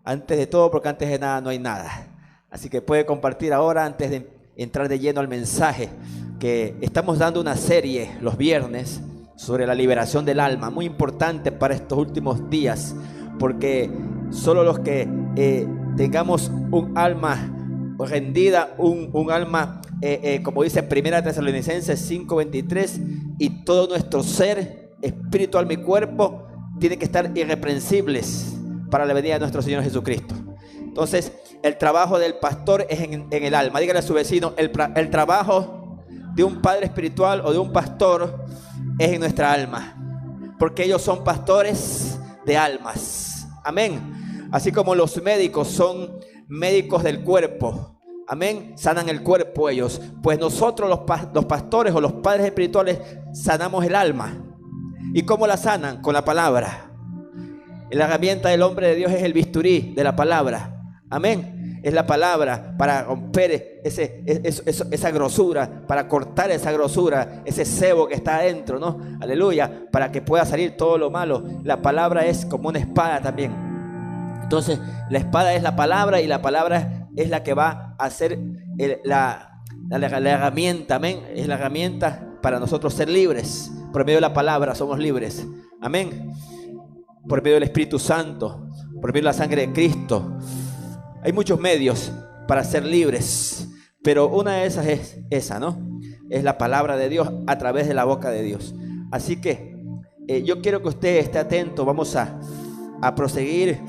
antes de todo, porque antes de nada no hay nada. Así que puede compartir ahora antes de entrar de lleno al mensaje, que estamos dando una serie los viernes sobre la liberación del alma, muy importante para estos últimos días, porque solo los que tengamos un alma rendida, un alma, como dice Primera Tesalonicenses 5:23, y todo nuestro ser, espíritu, alma y cuerpo, tiene que estar irreprensibles para la venida de nuestro Señor Jesucristo. Entonces, el trabajo del pastor es en el alma. Dígale a su vecino, el trabajo de un padre espiritual o de un pastor es en nuestra alma, porque ellos son pastores de almas. Amén. Así como los médicos son médicos del cuerpo, amén, sanan el cuerpo ellos, pues nosotros los pastores o los padres espirituales sanamos el alma. ¿Y cómo la sanan? Con la palabra. La herramienta del hombre de Dios es el bisturí de la palabra. Amén. Es la palabra para romper esa grosura, para cortar esa grosura, ese sebo que está adentro, ¿no? Aleluya, para que pueda salir todo lo malo. La palabra es como una espada también. Entonces, la espada es la palabra, y la palabra es la que va a ser la herramienta, amén. Es la herramienta para nosotros ser libres. Por medio de la palabra somos libres. Amén. Por medio del Espíritu Santo, por medio de la sangre de Cristo. Hay muchos medios para ser libres, pero una de esas es esa, ¿no? Es la palabra de Dios a través de la boca de Dios. Así que yo quiero que usted esté atento. Vamos a proseguir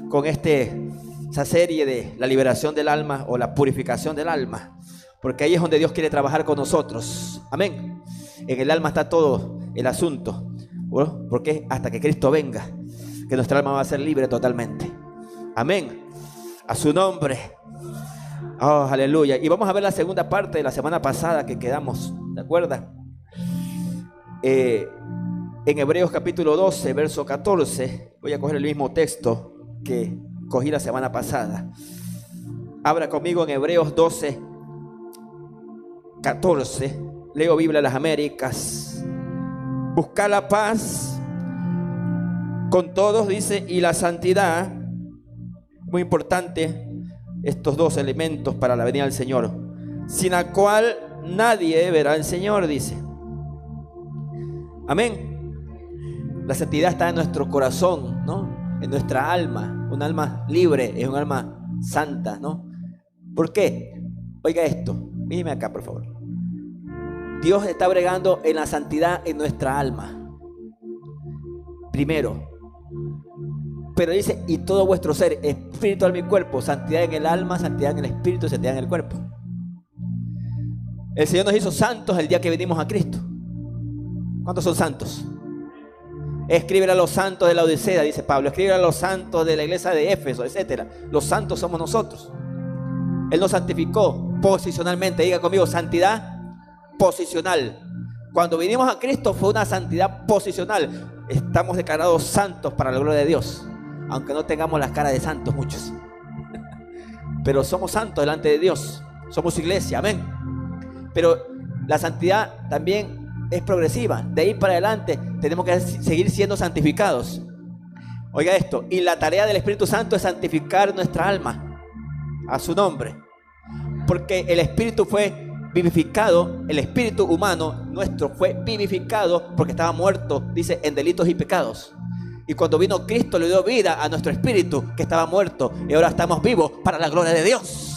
con esa serie de la liberación del alma o la purificación del alma, porque ahí es donde Dios quiere trabajar con nosotros. Amén. En el alma está todo el asunto. Bueno, porque hasta que Cristo venga, que nuestra alma va a ser libre totalmente. Amén. A su nombre. Oh, aleluya. Y vamos a ver la segunda parte de la semana pasada que quedamos, ¿de acuerdo? En Hebreos capítulo 12, verso 14. Voy a coger el mismo texto que cogí la semana pasada. Abra conmigo en Hebreos 12, 14. Leo Biblia de las Américas. Buscar la paz con todos, dice, y la santidad. Muy importante estos dos elementos para la venida del Señor, sin la cual nadie verá al Señor, dice. Amén. La santidad está en nuestro corazón, ¿no? En nuestra alma. Un alma libre es un alma santa, ¿no? ¿Por qué? Oiga esto, míreme acá, por favor. Dios está bregando en la santidad en nuestra alma primero, pero dice, y todo vuestro ser, espíritu, alma y cuerpo. Santidad en el alma, santidad en el espíritu, santidad en el cuerpo. El Señor nos hizo santos el día que venimos a Cristo. ¿Cuántos son santos? Escríbele a los santos de la Odisea, dice Pablo. Escríbele a los santos de la iglesia de Éfeso, etcétera. Los santos somos nosotros. Él nos santificó posicionalmente. Diga conmigo, santidad posicional. Cuando vinimos a Cristo fue una santidad posicional. Estamos declarados santos para la gloria de Dios, aunque no tengamos las caras de santos muchos. Pero somos santos delante de Dios. Somos iglesia, amén. Pero la santidad también es progresiva. De ahí para adelante tenemos que seguir siendo santificados. Oiga esto, y la tarea del Espíritu Santo es santificar nuestra alma a su nombre, porque el Espíritu fue vivificado, el espíritu humano nuestro fue vivificado porque estaba muerto, dice, en delitos y pecados. Y cuando vino Cristo le dio vida a nuestro espíritu que estaba muerto, y ahora estamos vivos para la gloria de Dios.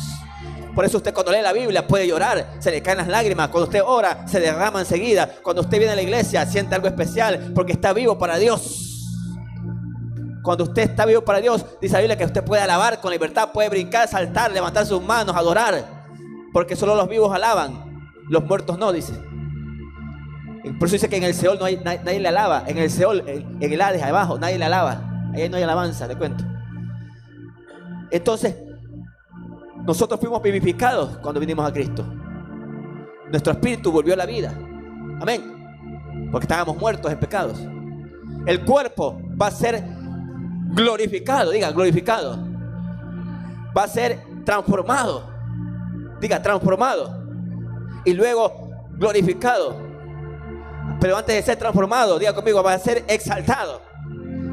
Por eso usted cuando lee la Biblia puede llorar, se le caen las lágrimas. Cuando usted ora, se derrama enseguida. Cuando usted viene a la iglesia, siente algo especial porque está vivo para Dios. Cuando usted está vivo para Dios, dice la Biblia que usted puede alabar con libertad, puede brincar, saltar, levantar sus manos, adorar. Porque solo los vivos alaban, los muertos no, dice. Por eso dice que en el Seol nadie le alaba. En el Seol, en el Hades, abajo, nadie le alaba. Ahí no hay alabanza, le cuento. Entonces, nosotros fuimos vivificados cuando vinimos a Cristo. Nuestro espíritu volvió a la vida. Amén. Porque estábamos muertos en pecados. El cuerpo va a ser glorificado, diga, glorificado. Va a ser transformado. Diga, transformado. Y luego glorificado. Pero antes de ser transformado, diga conmigo, va a ser exaltado.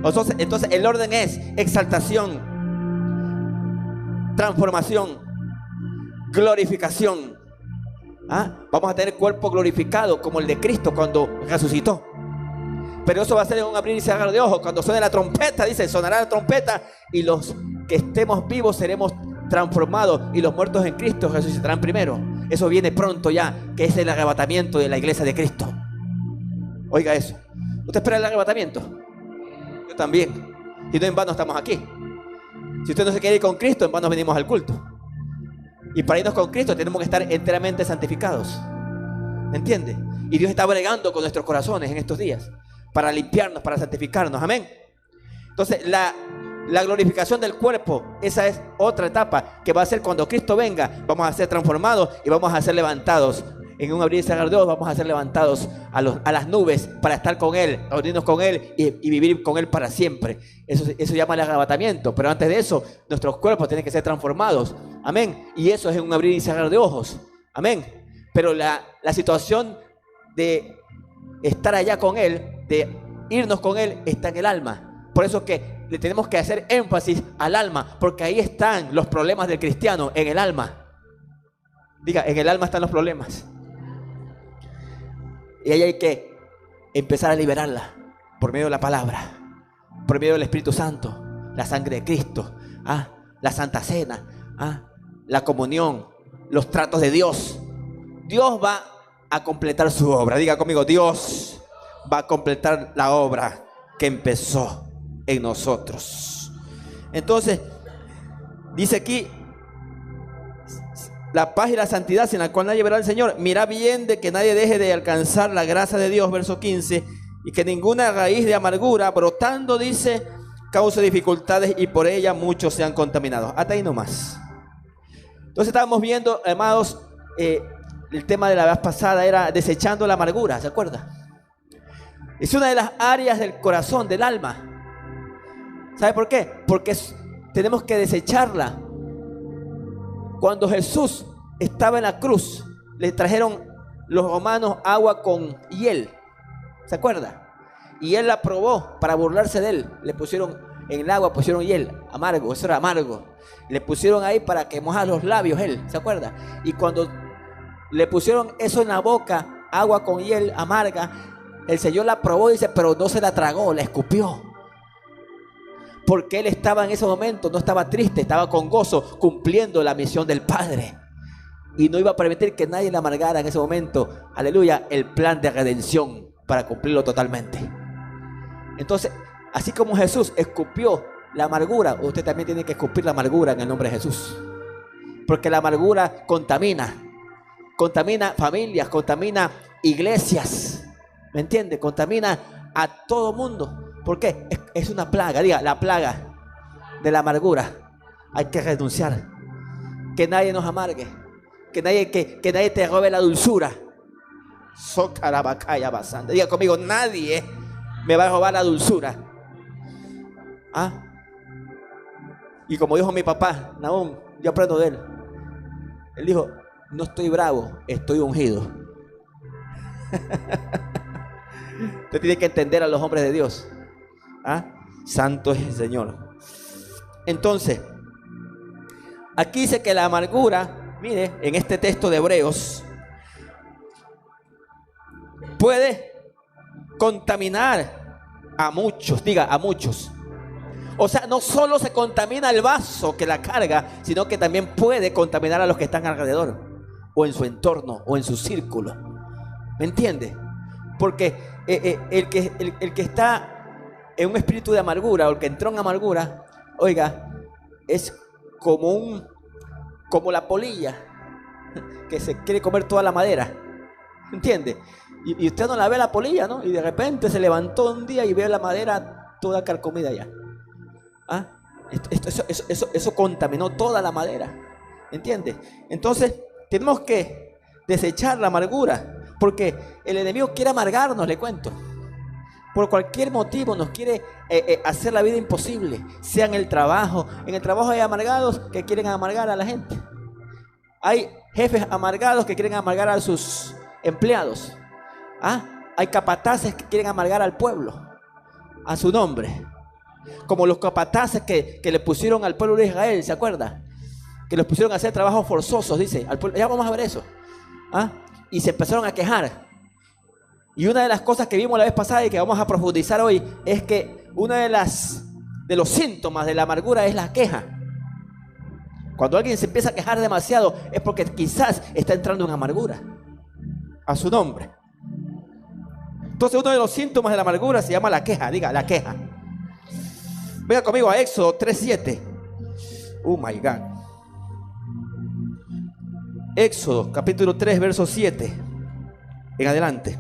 Entonces el orden es exaltación, transformación, glorificación. Vamos a tener cuerpo glorificado como el de Cristo cuando resucitó. Pero eso va a ser en un abrir y cerrar de ojos. Cuando suene la trompeta, dice, sonará la trompeta y los que estemos vivos seremos transformados y los muertos en Cristo resucitarán primero. Eso viene pronto ya, que es el arrebatamiento de la iglesia de Cristo. Oiga eso. ¿Usted espera el arrebatamiento? Yo también. Si no, en vano estamos aquí. Si usted no se quiere ir con Cristo, en vano venimos al culto. Y para irnos con Cristo tenemos que estar enteramente santificados. ¿Me entiende? Y Dios está bregando con nuestros corazones en estos días para limpiarnos, para santificarnos. Amén. Entonces la glorificación del cuerpo, esa es otra etapa que va a ser cuando Cristo venga. Vamos a ser transformados y vamos a ser levantados. En un abrir y cerrar de ojos vamos a ser levantados a las nubes para estar con Él, reunirnos con Él y vivir con Él para siempre. Eso llama el arrebatamiento. Pero antes de eso, nuestros cuerpos tienen que ser transformados. Amén. Y eso es en un abrir y cerrar de ojos. Amén. Pero la situación de estar allá con Él, de irnos con Él, está en el alma. Por eso que le tenemos que hacer énfasis al alma, porque ahí están los problemas del cristiano, en el alma. Diga, en el alma están los problemas. Y ahí hay que empezar a liberarla por medio de la palabra, por medio del Espíritu Santo, la sangre de Cristo, la Santa Cena, la comunión, los tratos de Dios. Dios va a completar su obra. Diga conmigo, Dios va a completar la obra que empezó en nosotros. Entonces, dice aquí, la paz y la santidad sin la cual nadie verá al Señor. Mira bien de que nadie deje de alcanzar la gracia de Dios, verso 15, y que ninguna raíz de amargura brotando, dice, cause dificultades y por ella muchos sean contaminados. Hasta ahí nomás. Entonces estábamos viendo, amados, el tema de la vez pasada era desechando la amargura, ¿se acuerda? Es una de las áreas del corazón, del alma. ¿Sabe por qué? Porque tenemos que desecharla. Cuando Jesús estaba en la cruz, le trajeron los romanos agua con hiel. ¿Se acuerda? Y él la probó para burlarse de él. Le pusieron en el agua, pusieron hiel, amargo, eso era amargo. Le pusieron ahí para que mojara los labios él, ¿se acuerda? Y cuando le pusieron eso en la boca, agua con hiel amarga, el Señor la probó, dice, pero no se la tragó, la escupió. Porque él estaba en ese momento, no estaba triste, estaba con gozo, cumpliendo la misión del Padre. Y no iba a permitir que nadie le amargara en ese momento, aleluya, el plan de redención para cumplirlo totalmente. Entonces, así como Jesús escupió la amargura, usted también tiene que escupir la amargura en el nombre de Jesús. Porque la amargura contamina familias, contamina iglesias, ¿me entiende? Contamina a todo mundo. ¿Por qué? Es una plaga, diga, la plaga de la amargura. Hay que renunciar. Que nadie nos amargue. Que nadie te robe la dulzura. Socarabacaya basanda. Diga conmigo, nadie me va a robar la dulzura. Y como dijo mi papá, Nahum, yo aprendo de él. Él dijo, no estoy bravo, estoy ungido. Usted tiene que entender a los hombres de Dios. Santo es el Señor. Entonces, aquí dice que la amargura, mire, en este texto de Hebreos, puede contaminar a muchos, diga, a muchos. O sea, no solo se contamina el vaso que la carga, sino que también puede contaminar a los que están alrededor, o en su entorno, o en su círculo. ¿Me entiende? Porque el que está en un espíritu de amargura, o el que entró en amargura, oiga, es como la polilla que se quiere comer toda la madera. ¿Entiende? Y usted no la ve la polilla, ¿no? Y de repente se levantó un día y ve la madera toda carcomida ya. Eso contaminó toda la madera. ¿Entiende? Entonces tenemos que desechar la amargura, porque el enemigo quiere amargarnos, le cuento. Por cualquier motivo nos quiere hacer la vida imposible, sea en el trabajo. En el trabajo hay amargados que quieren amargar a la gente. Hay jefes amargados que quieren amargar a sus empleados. Hay capataces que quieren amargar al pueblo, a su nombre. Como los capataces que le pusieron al pueblo de Israel, ¿se acuerda? Que los pusieron a hacer trabajos forzosos, dice. Al pueblo, ya vamos a ver eso. ¿Ah? Y se empezaron a quejar. Y una de las cosas que vimos la vez pasada y que vamos a profundizar hoy es que uno de los síntomas de la amargura es la queja. Cuando alguien se empieza a quejar demasiado es porque quizás está entrando en amargura. A su nombre. Entonces uno de los síntomas de la amargura se llama la queja. Diga, la queja. Venga conmigo a Éxodo 3:7. Oh my God. Éxodo capítulo 3 verso 7 en adelante.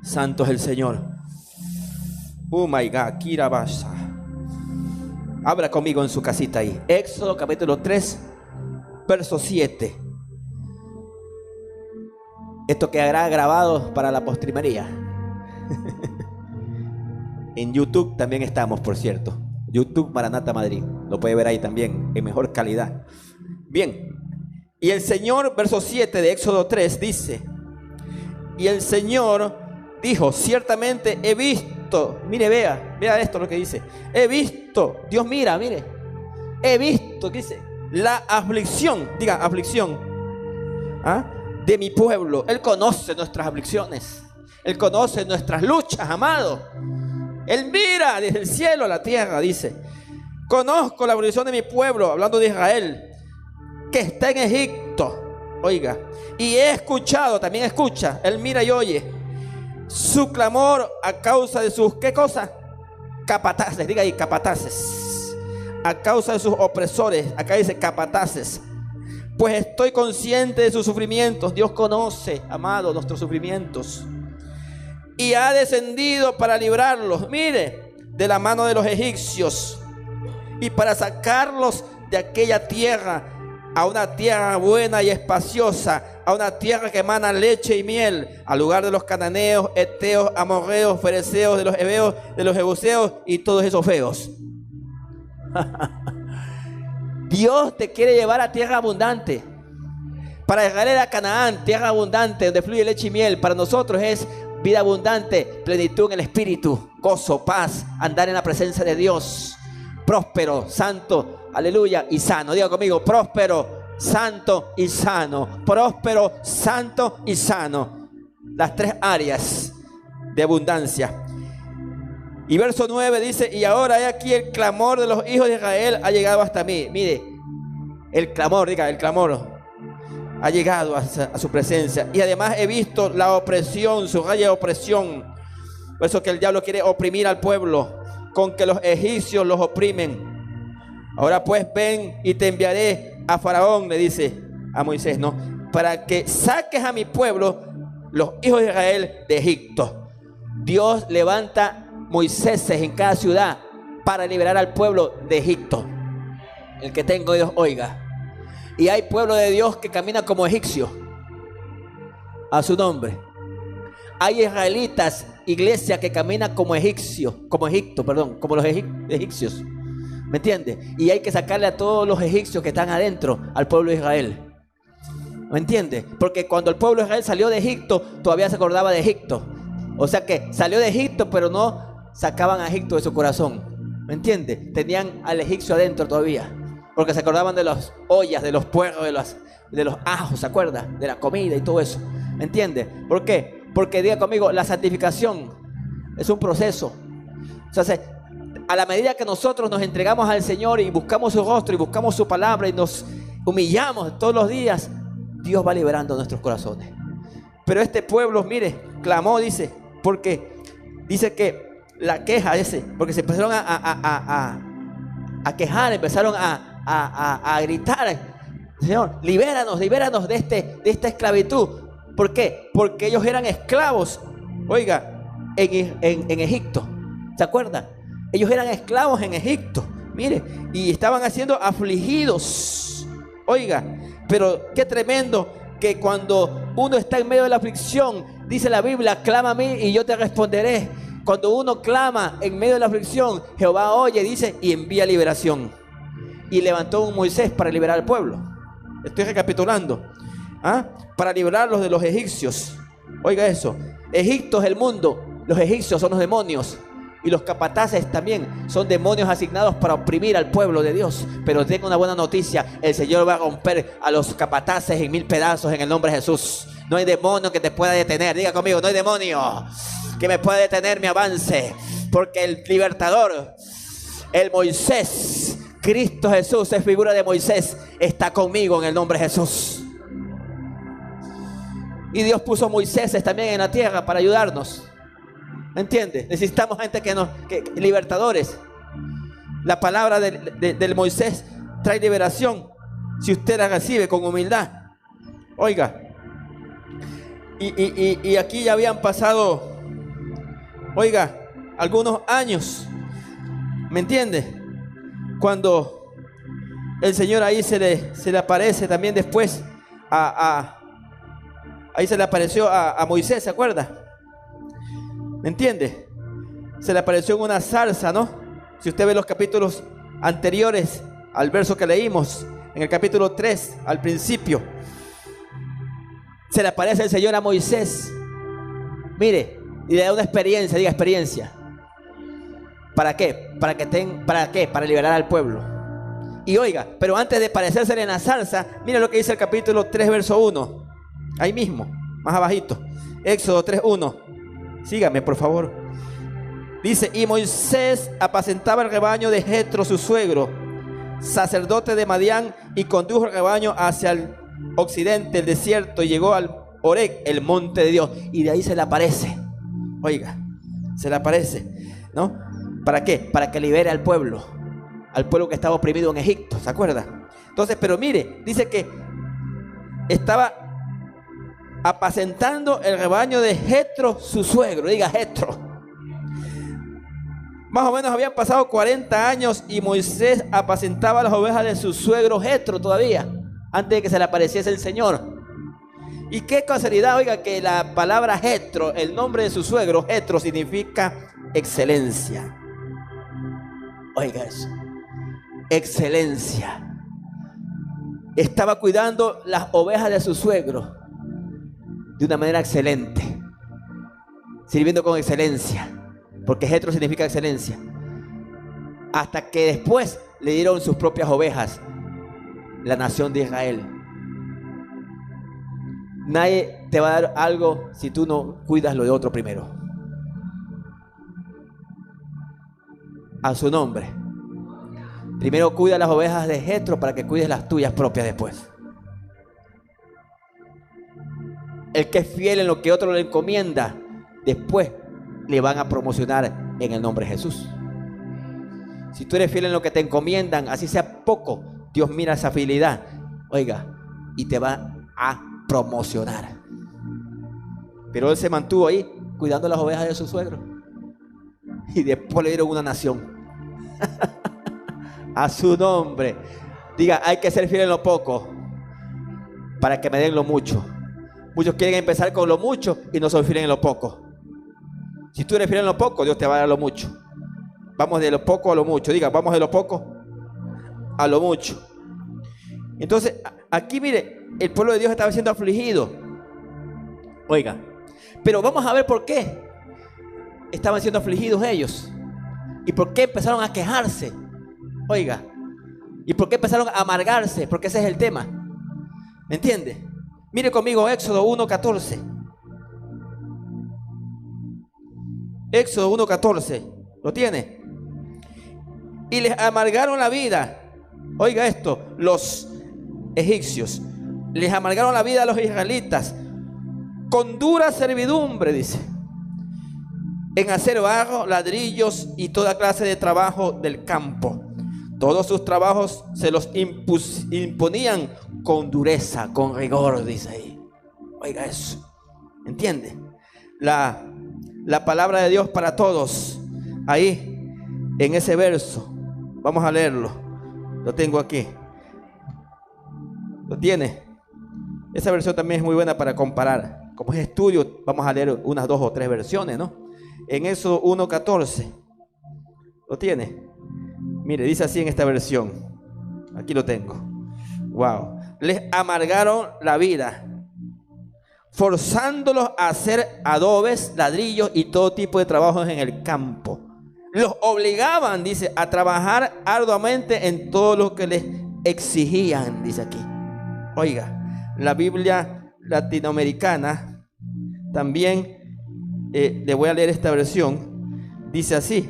Santo es el Señor. Oh my God. Kirabasa. Abra conmigo en su casita ahí. Éxodo capítulo 3 verso 7. Esto quedará grabado para la postrimería. En YouTube también estamos, por cierto. YouTube Maranata Madrid. Lo puede ver ahí también, en mejor calidad. Bien. Y el Señor, verso 7 de Éxodo 3, dice: y el Señor dijo, ciertamente he visto. Mire, vea esto lo que dice. He visto, Dios mira, mire. He visto, ¿qué dice? La aflicción, diga aflicción. ¿Ah? De mi pueblo. Él conoce nuestras aflicciones. Él conoce nuestras luchas, amado. Él mira desde el cielo a la tierra, dice. Conozco la aflicción de mi pueblo, hablando de Israel, que está en Egipto. Oiga, y he escuchado, también escucha, él mira y oye su clamor a causa de sus, ¿qué cosa? Capataces, diga ahí, capataces. A causa de sus opresores, acá dice capataces. Pues estoy consciente de sus sufrimientos. Dios conoce, amado, nuestros sufrimientos. Y ha descendido para librarlos, mire, de la mano de los egipcios. Y para sacarlos de aquella tierra a una tierra buena y espaciosa, a una tierra que emana leche y miel, al lugar de los cananeos, heteos, amorreos, fereceos, de los heveos, de los jebuseos y todos esos feos. Dios te quiere llevar a tierra abundante. Para Israel era Canaán, tierra abundante, donde fluye leche y miel. Para nosotros es vida abundante, plenitud en el espíritu, gozo, paz, andar en la presencia de Dios. Próspero, santo, aleluya, y sano. Diga conmigo, próspero, santo y sano. Próspero, santo y sano. Las tres áreas de abundancia. Y verso 9 dice: y ahora he aquí el clamor de los hijos de Israel ha llegado hasta mí. Mire, el clamor, diga, el clamor ha llegado a su presencia. Y además he visto la opresión, su raya de opresión. Por eso que el diablo quiere oprimir al pueblo, con que los egipcios los oprimen. Ahora pues ven y te enviaré a Faraón, le dice a Moisés, ¿no? Para que saques a mi pueblo, los hijos de Israel, de Egipto. Dios levanta Moisés en cada ciudad para liberar al pueblo de Egipto. El que tenga Dios oiga. Y hay pueblo de Dios que camina como egipcio. A su nombre. Hay israelitas, iglesia que camina como egipcio, como Egipto, perdón, como los egipcios. ¿Me entiende? Y hay que sacarle a todos los egipcios que están adentro al pueblo de Israel. ¿Me entiende? Porque cuando el pueblo de Israel salió de Egipto, todavía se acordaba de Egipto. O sea que salió de Egipto, pero no sacaban a Egipto de su corazón. ¿Me entiende? Tenían al egipcio adentro todavía. Porque se acordaban de las ollas, de los puerros, de los ajos, ¿se acuerda? De la comida y todo eso. ¿Me entiende? ¿Por qué? Porque diga conmigo, la santificación es un proceso. O sea, a la medida que nosotros nos entregamos al Señor y buscamos su rostro y buscamos su palabra y nos humillamos todos los días, Dios va liberando nuestros corazones. Pero este pueblo, mire, clamó, dice, porque dice que la queja porque se empezaron a quejar, empezaron a gritar: Señor, libéranos de esta esclavitud. ¿Por qué? Porque ellos eran esclavos, oiga, en Egipto. ¿Se acuerdan? Ellos eran esclavos en Egipto, mire, y estaban siendo afligidos. Oiga, pero qué tremendo que cuando uno está en medio de la aflicción, dice la Biblia: clama a mí y yo te responderé. Cuando uno clama en medio de la aflicción, Jehová oye, dice, y envía liberación. Y levantó un Moisés para liberar al pueblo. Estoy recapitulando. Para librarlos de los egipcios. Oiga eso. Egipto es el mundo. Los egipcios son los demonios. Y los capataces también son demonios asignados para oprimir al pueblo de Dios. Pero tengo una buena noticia: el Señor va a romper a los capataces en 1000 pedazos en el nombre de Jesús. No hay demonio que te pueda detener. Diga conmigo: no hay demonio que me pueda detener mi avance. Porque el libertador, el Moisés, Cristo Jesús, es figura de Moisés, está conmigo en el nombre de Jesús. Y Dios puso Moisés también en la tierra para ayudarnos. ¿Entiende? Necesitamos gente libertadores. La palabra del Moisés trae liberación si usted la recibe con humildad. Oiga, y aquí ya habían pasado, oiga, algunos años. ¿Me entiende? Cuando el Señor ahí se le aparece también después ahí se le apareció a Moisés, ¿se acuerda? ¿Me entiende? Se le apareció en una zarza, ¿no? Si usted ve los capítulos anteriores al verso que leímos, en el capítulo 3, al principio, se le aparece el Señor a Moisés. Mire, y le da una experiencia, diga experiencia. ¿Para qué? ¿Para qué? Para liberar al pueblo. Y oiga, pero antes de parecerse en la zarza, mire lo que dice el capítulo 3, verso 1. Ahí mismo, más abajito. Éxodo 3:1. Sígame, por favor. Dice: y Moisés apacentaba el rebaño de Jetro, su suegro, sacerdote de Madián, y condujo el rebaño hacia el occidente, el desierto, y llegó al Horeb, el monte de Dios. Y de ahí se le aparece. Oiga, se le aparece, ¿no? ¿Para qué? Para que libere al pueblo que estaba oprimido en Egipto, ¿se acuerda? Entonces, pero mire, dice que estaba apacentando el rebaño de Jetro, su suegro. Diga Jetro. Más o menos habían pasado 40 años y Moisés apacentaba las ovejas de su suegro Jetro todavía, antes de que se le apareciese el Señor. Y qué casualidad, oiga, que la palabra Jetro, el nombre de su suegro Jetro, significa excelencia. Oiga eso, excelencia. Estaba cuidando las ovejas de su suegro de una manera excelente, sirviendo con excelencia, porque Jetro significa excelencia. Hasta que después le dieron sus propias ovejas, la nación de Israel. Nadie te va a dar algo si tú no cuidas lo de otro primero. A su nombre. Primero cuida las ovejas de Jetro para que cuides las tuyas propias después. El que es fiel en lo que otro le encomienda, después le van a promocionar en el nombre de Jesús. Si tú eres fiel en lo que te encomiendan, así sea poco, Dios mira esa fidelidad, oiga, y te va a promocionar. Pero él se mantuvo ahí cuidando las ovejas de su suegro, y después le dieron una nación. A su nombre. Diga: hay que ser fiel en lo poco para que me den lo mucho. Muchos quieren empezar con lo mucho y no son fieles en lo poco. Si tú eres fiel en lo poco, Dios te va a dar lo mucho. Vamos de lo poco a lo mucho. Diga: vamos de lo poco a lo mucho. Entonces, aquí mire, el pueblo de Dios estaba siendo afligido. Oiga, pero vamos a ver por qué estaban siendo afligidos ellos. ¿Y por qué empezaron a quejarse? Oiga, ¿y por qué empezaron a amargarse? Porque ese es el tema. ¿Me entiende? Mire conmigo Éxodo 1:14. Éxodo 1:14. ¿Lo tiene? Y les amargaron la vida. Oiga esto, los egipcios les amargaron la vida a los israelitas con dura servidumbre, dice, en hacer barro, ladrillos y toda clase de trabajo del campo. Todos sus trabajos se los imponían con dureza, con rigor, dice ahí. Oiga eso, ¿entiende? La palabra de Dios para todos, ahí en ese verso. Vamos a leerlo. Lo tengo aquí. ¿Lo tiene? Esa versión también es muy buena para comparar. Como es estudio, vamos a leer unas 2 o 3 versiones, ¿no? En Éxodo 1:14. ¿Lo tiene? Mire, dice así en esta versión. Aquí lo tengo. Wow. Les amargaron la vida, forzándolos a hacer adobes, ladrillos y todo tipo de trabajos en el campo. Los obligaban, dice, a trabajar arduamente en todo lo que les exigían, dice aquí. Oiga, la Biblia latinoamericana también, le voy a leer esta versión, dice así,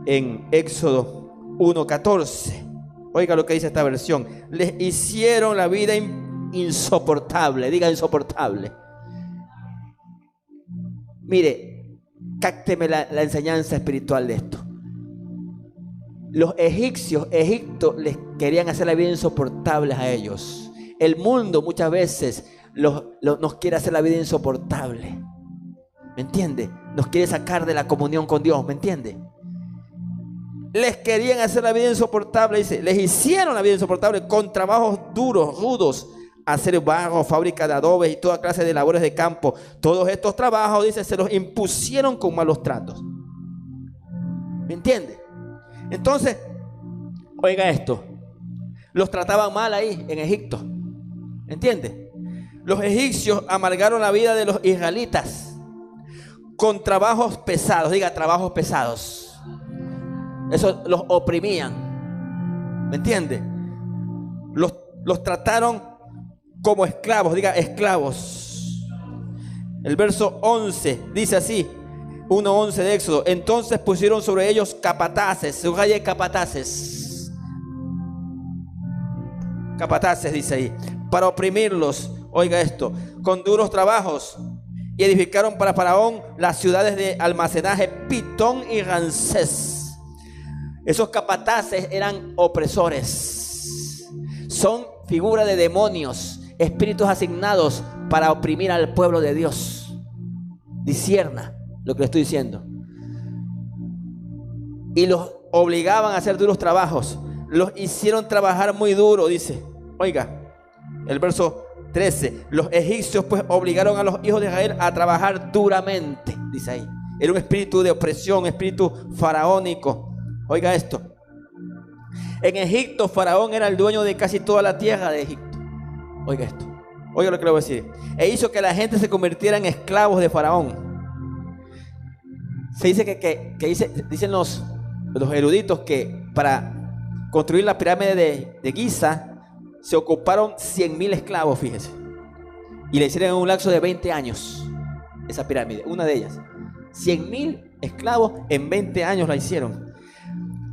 en Éxodo 1:14. Oiga lo que dice esta versión: les hicieron la vida insoportable. Diga insoportable. Mire, cácteme la enseñanza espiritual de esto. Los egipcios, Egipto, les querían hacer la vida insoportable a ellos. El mundo muchas veces nos quiere hacer la vida insoportable. ¿Me entiende? Nos quiere sacar de la comunión con Dios. ¿Me entiende? Les querían hacer la vida insoportable, dice. Les hicieron la vida insoportable con trabajos duros, rudos. Hacer barro, fábrica de adobes y toda clase de labores de campo. Todos estos trabajos, dice, se los impusieron con malos tratos. ¿Me entiende? Entonces, oiga esto. Los trataban mal ahí en Egipto. ¿Entiende? Los egipcios amargaron la vida de los israelitas con trabajos pesados. Diga, trabajos pesados. Eso los oprimían. ¿Me entiende? Los trataron como esclavos. Diga, esclavos. El verso 11 dice así, 1:11 de Éxodo. Entonces pusieron sobre ellos capataces. Subraye capataces. Capataces dice ahí, para oprimirlos. Oiga esto, con duros trabajos. Y edificaron para Faraón las ciudades de almacenaje Pitón y Ramsés. Esos capataces eran opresores. Son figuras de demonios, espíritus asignados para oprimir al pueblo de Dios. Discierna lo que le estoy diciendo. Y los obligaban a hacer duros trabajos. Los hicieron trabajar muy duro, dice. Oiga, el verso 13. Los egipcios pues obligaron a los hijos de Israel a trabajar duramente, dice ahí. Era un espíritu de opresión, espíritu faraónico. Oiga esto. En Egipto, Faraón era el dueño de casi toda la tierra de Egipto. Oiga esto. Oiga lo que le voy a decir. E hizo que la gente se convirtiera en esclavos de Faraón. Se dice dicen los eruditos que para construir la pirámide de Giza se ocuparon 100,000 esclavos, fíjese. Y le hicieron en un lapso de 20 años esa pirámide, una de ellas. 100,000 esclavos en 20 años la hicieron.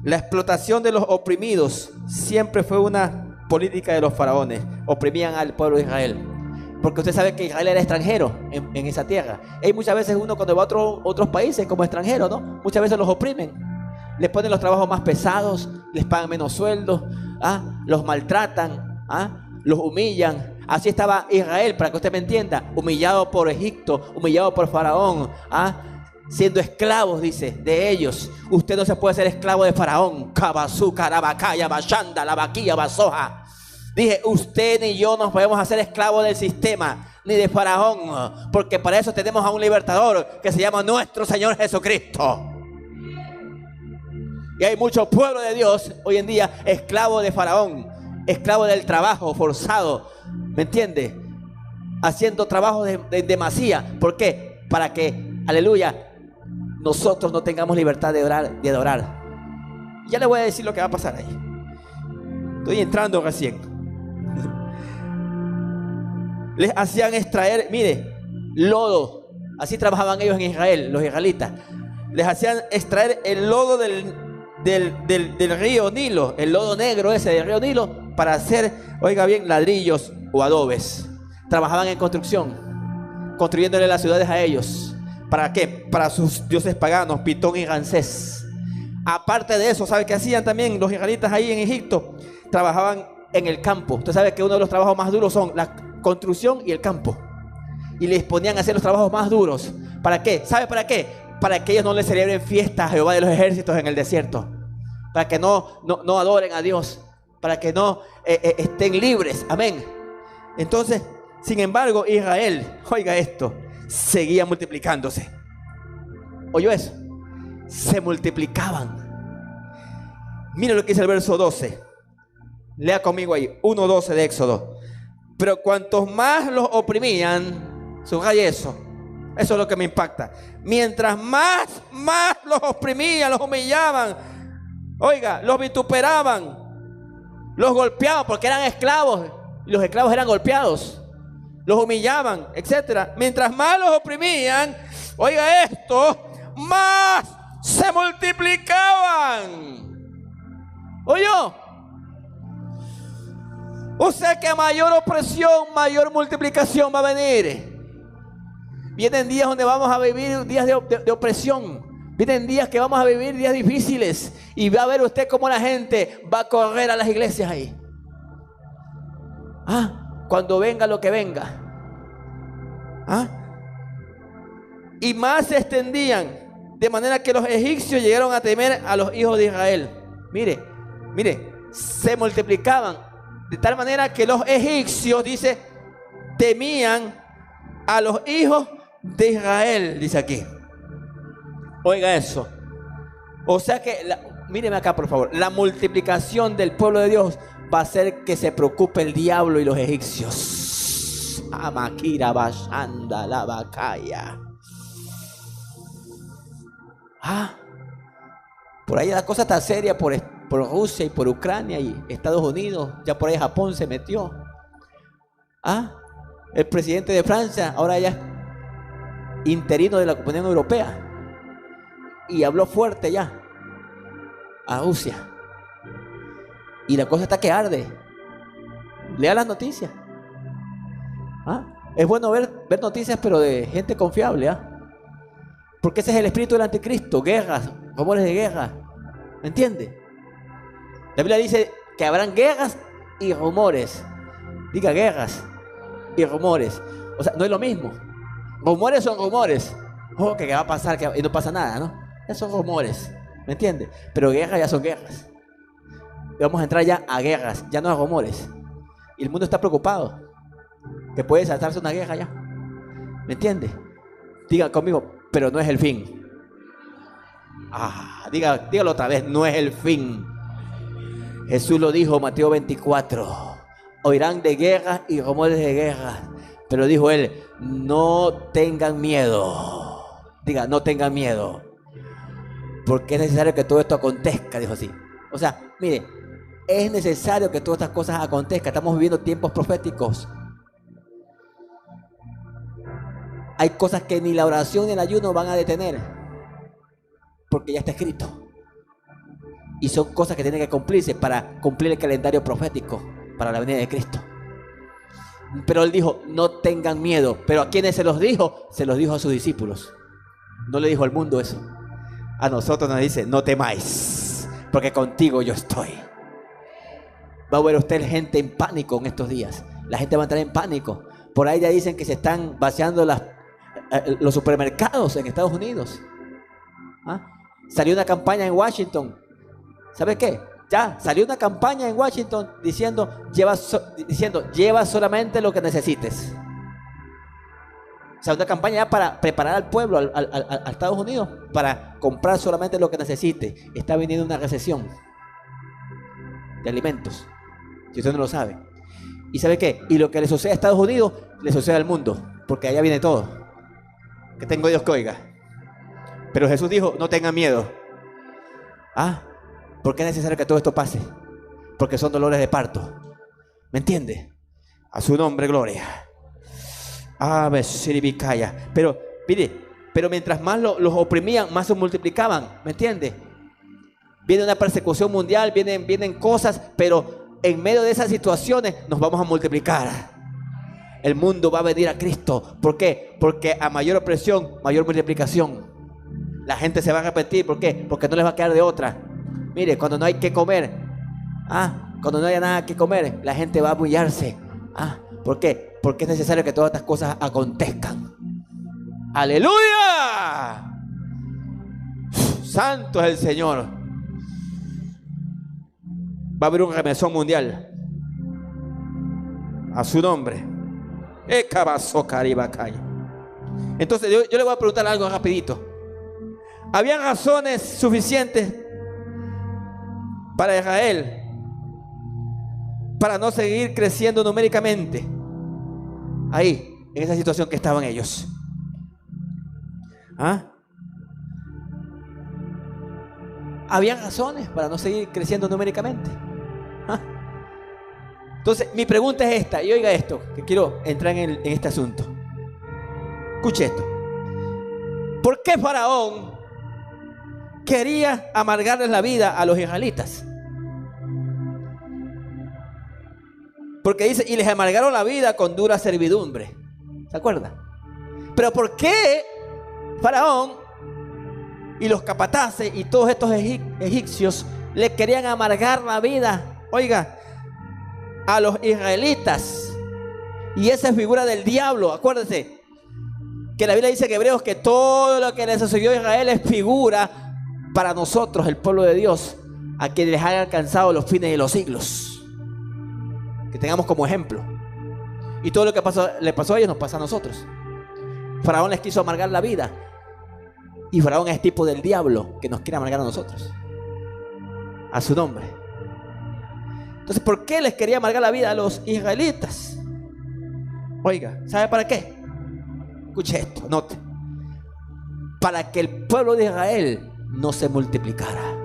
La explotación de los oprimidos siempre fue una política de los faraones. Oprimían al pueblo de Israel. Porque usted sabe que Israel era extranjero en esa tierra. Y muchas veces uno cuando va a otros países como extranjero, ¿no? Muchas veces los oprimen. Les ponen los trabajos más pesados, les pagan menos sueldos, los maltratan, los humillan. Así estaba Israel, para que usted me entienda, humillado por Egipto, humillado por Faraón, siendo esclavos, dice, de ellos. Usted no se puede ser esclavo de Faraón. Kabazú, Karabakaya, Bashanda, Labaquilla, Basoja. Dije, usted ni yo nos podemos hacer esclavos del sistema, ni de Faraón, porque para eso tenemos a un libertador que se llama nuestro Señor Jesucristo. Y hay mucho pueblo de Dios hoy en día esclavo de Faraón, esclavo del trabajo forzado, ¿me entiende? Haciendo trabajo de demasía. ¿Por qué? Para que, aleluya, nosotros no tengamos libertad de adorar. Ya le voy a decir lo que va a pasar ahí. Estoy entrando recién. Les hacían extraer, mire, lodo. Así trabajaban ellos en Israel, los israelitas. Les hacían extraer el lodo del río Nilo, el lodo negro ese del río Nilo, para hacer, oiga bien, ladrillos o adobes. Trabajaban en construcción, construyéndole las ciudades a ellos. ¿Para qué? Para sus dioses paganos, Pitón y Ramsés. Aparte de eso, ¿sabe qué hacían también los israelitas ahí en Egipto? Trabajaban en el campo. Usted sabe que uno de los trabajos más duros son la construcción y el campo. Y les ponían a hacer los trabajos más duros. ¿Para qué? ¿Sabe para qué? Para que ellos no le celebren fiesta a Jehová de los ejércitos en el desierto. Para que no adoren a Dios. Para que no estén libres. Amén. Entonces, sin embargo, Israel, oiga esto, seguía multiplicándose. ¿Oyó eso? Se multiplicaban. Mira lo que dice el verso 12. Lea conmigo ahí, 1:12 de Éxodo. Pero cuantos más los oprimían, subraya eso. Eso es lo que me impacta. Mientras más los oprimían, los humillaban, oiga, los vituperaban, los golpeaban porque eran esclavos y los esclavos eran golpeados, los humillaban, etcétera. Mientras más los oprimían, oiga esto, más se multiplicaban. ¿Oyó? O sea que a mayor opresión, mayor multiplicación va a venir. Vienen días donde vamos a vivir días de opresión. Vienen días que vamos a vivir días difíciles. Y va a ver usted cómo la gente va a correr a las iglesias ahí. Cuando venga lo que venga. Y más se extendían. De manera que los egipcios llegaron a temer a los hijos de Israel. Mire, se multiplicaban. De tal manera que los egipcios, dice, temían a los hijos de Israel, dice aquí. Oiga eso. O sea que, míreme acá por favor, la multiplicación del pueblo de Dios va a hacer que se preocupe el diablo y los egipcios. Amakira bashanda la bacaya. Por ahí la cosa está seria por Rusia y por Ucrania y Estados Unidos. Ya por ahí Japón se metió. El presidente de Francia ahora ya es interino de la Unión Europea y habló fuerte ya a Rusia. Y la cosa está que arde. Lea las noticias. Es bueno ver noticias, pero de gente confiable. Porque ese es el espíritu del anticristo. Guerras, rumores de guerra. ¿Me entiende? La Biblia dice que habrán guerras y rumores. Diga guerras y rumores. O sea, no es lo mismo. Rumores son rumores. Que va a pasar y no pasa nada, ¿no? Esos son rumores. ¿Me entiende? Pero guerras ya son guerras. Y vamos a entrar ya a guerras, ya no a rumores. Y el mundo está preocupado. Que puede saltarse una guerra ya. ¿Me entiende? Diga conmigo, pero no es el fin. Dígalo otra vez, no es el fin. Jesús lo dijo, Mateo 24. Oirán de guerra y rumores de guerra. Pero dijo él, no tengan miedo. Diga, no tengan miedo. Porque es necesario que todo esto acontezca, dijo así. O sea, mire, es necesario que todas estas cosas acontezcan. Estamos viviendo tiempos proféticos. Hay cosas que ni la oración ni el ayuno van a detener. Porque ya está escrito. Y son cosas que tienen que cumplirse para cumplir el calendario profético para la venida de Cristo. Pero él dijo, no tengan miedo. Pero ¿a quiénes se los dijo? Se los dijo a sus discípulos. No le dijo al mundo eso. A nosotros nos dice, no temáis, porque contigo yo estoy. Va a ver usted gente en pánico en estos días. La gente va a entrar en pánico. Por ahí ya dicen que se están vaciando los supermercados en Estados Unidos. Salió una campaña en Washington. ¿Sabe qué? Ya salió una campaña en Washington diciendo lleva solamente lo que necesites. O sea, una campaña ya para preparar al pueblo, a Estados Unidos, para comprar solamente lo que necesite. Está viniendo una recesión de alimentos, si usted no lo sabe. ¿Y sabe qué? Y lo que le sucede a Estados Unidos, le sucede al mundo, porque allá viene todo. Que tengo Dios que oiga. Pero Jesús dijo, no tengan miedo. Porque es necesario que todo esto pase. Porque son dolores de parto. ¿Me entiende? A su nombre, gloria. Pero, mire, mientras más los oprimían, más se multiplicaban. ¿Me entiende? Viene una persecución mundial, vienen cosas, pero en medio de esas situaciones nos vamos a multiplicar. El mundo va a venir a Cristo. ¿Por qué? Porque a mayor opresión, mayor multiplicación. La gente se va a arrepentir. ¿Por qué? Porque no les va a quedar de otra. Mire, cuando no hay que comer, cuando no haya nada que comer, la gente va a humillarse. ¿Por qué? Porque es necesario que todas estas cosas acontezcan. ¡Aleluya! Santo es el Señor. Va a haber un remesón mundial. A su nombre. Entonces yo le voy a preguntar algo rapidito. ¿Habían razones suficientes para Israel para no seguir creciendo numéricamente ahí, en esa situación que estaban ellos? ¿Ah? Habían razones para no seguir creciendo numéricamente. ¿Ah? Entonces, mi pregunta es esta, y oiga esto, que quiero entrar en este asunto. Escuche esto. ¿Por qué Faraón quería amargarles la vida a los israelitas? Porque dice, y les amargaron la vida con dura servidumbre. ¿Se acuerdan? Pero ¿por qué Faraón y los capataces y todos estos egipcios le querían amargar la vida, oiga, a los israelitas? Y esa es figura del diablo. Acuérdense que la Biblia dice que Hebreos que todo lo que le sucedió a Israel es figura para nosotros, el pueblo de Dios, a quienes les haya alcanzado los fines de los siglos. Que tengamos como ejemplo. Y todo lo que le pasó a ellos nos pasa a nosotros. Faraón les quiso amargar la vida. Y Faraón es tipo del diablo que nos quiere amargar a nosotros. A su nombre. Entonces, ¿por qué les quería amargar la vida a los israelitas? Oiga, ¿sabe para qué? Escuche esto, note. Para que el pueblo de Israel no se multiplicara.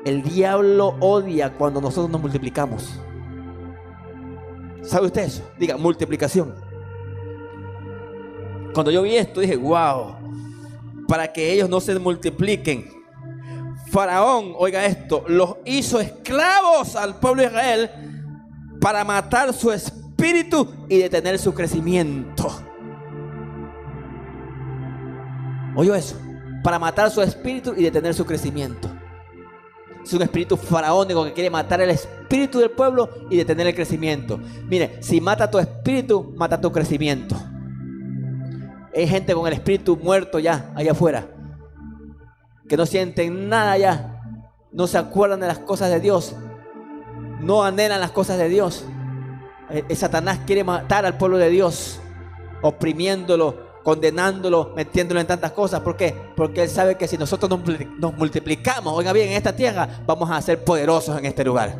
El diablo odia cuando nosotros nos multiplicamos. ¿Sabe usted eso? Diga, multiplicación. Cuando yo vi esto dije, wow, para que ellos no se multipliquen, Faraón, oiga esto, los hizo esclavos al pueblo de Israel para matar su espíritu y detener su crecimiento. ¿Oyó eso? Para matar su espíritu y detener su crecimiento. Es un espíritu faraónico que quiere matar el espíritu del pueblo y detener el crecimiento. Mire, si mata tu espíritu, mata tu crecimiento. Hay gente con el espíritu muerto ya, allá afuera, que no sienten nada ya, no se acuerdan de las cosas de Dios, no anhelan las cosas de Dios. Satanás quiere matar al pueblo de Dios, oprimiéndolo, condenándolo, metiéndolo en tantas cosas. ¿Por qué? Porque él sabe que si nosotros nos multiplicamos, oiga bien, en esta tierra, vamos a ser poderosos en este lugar.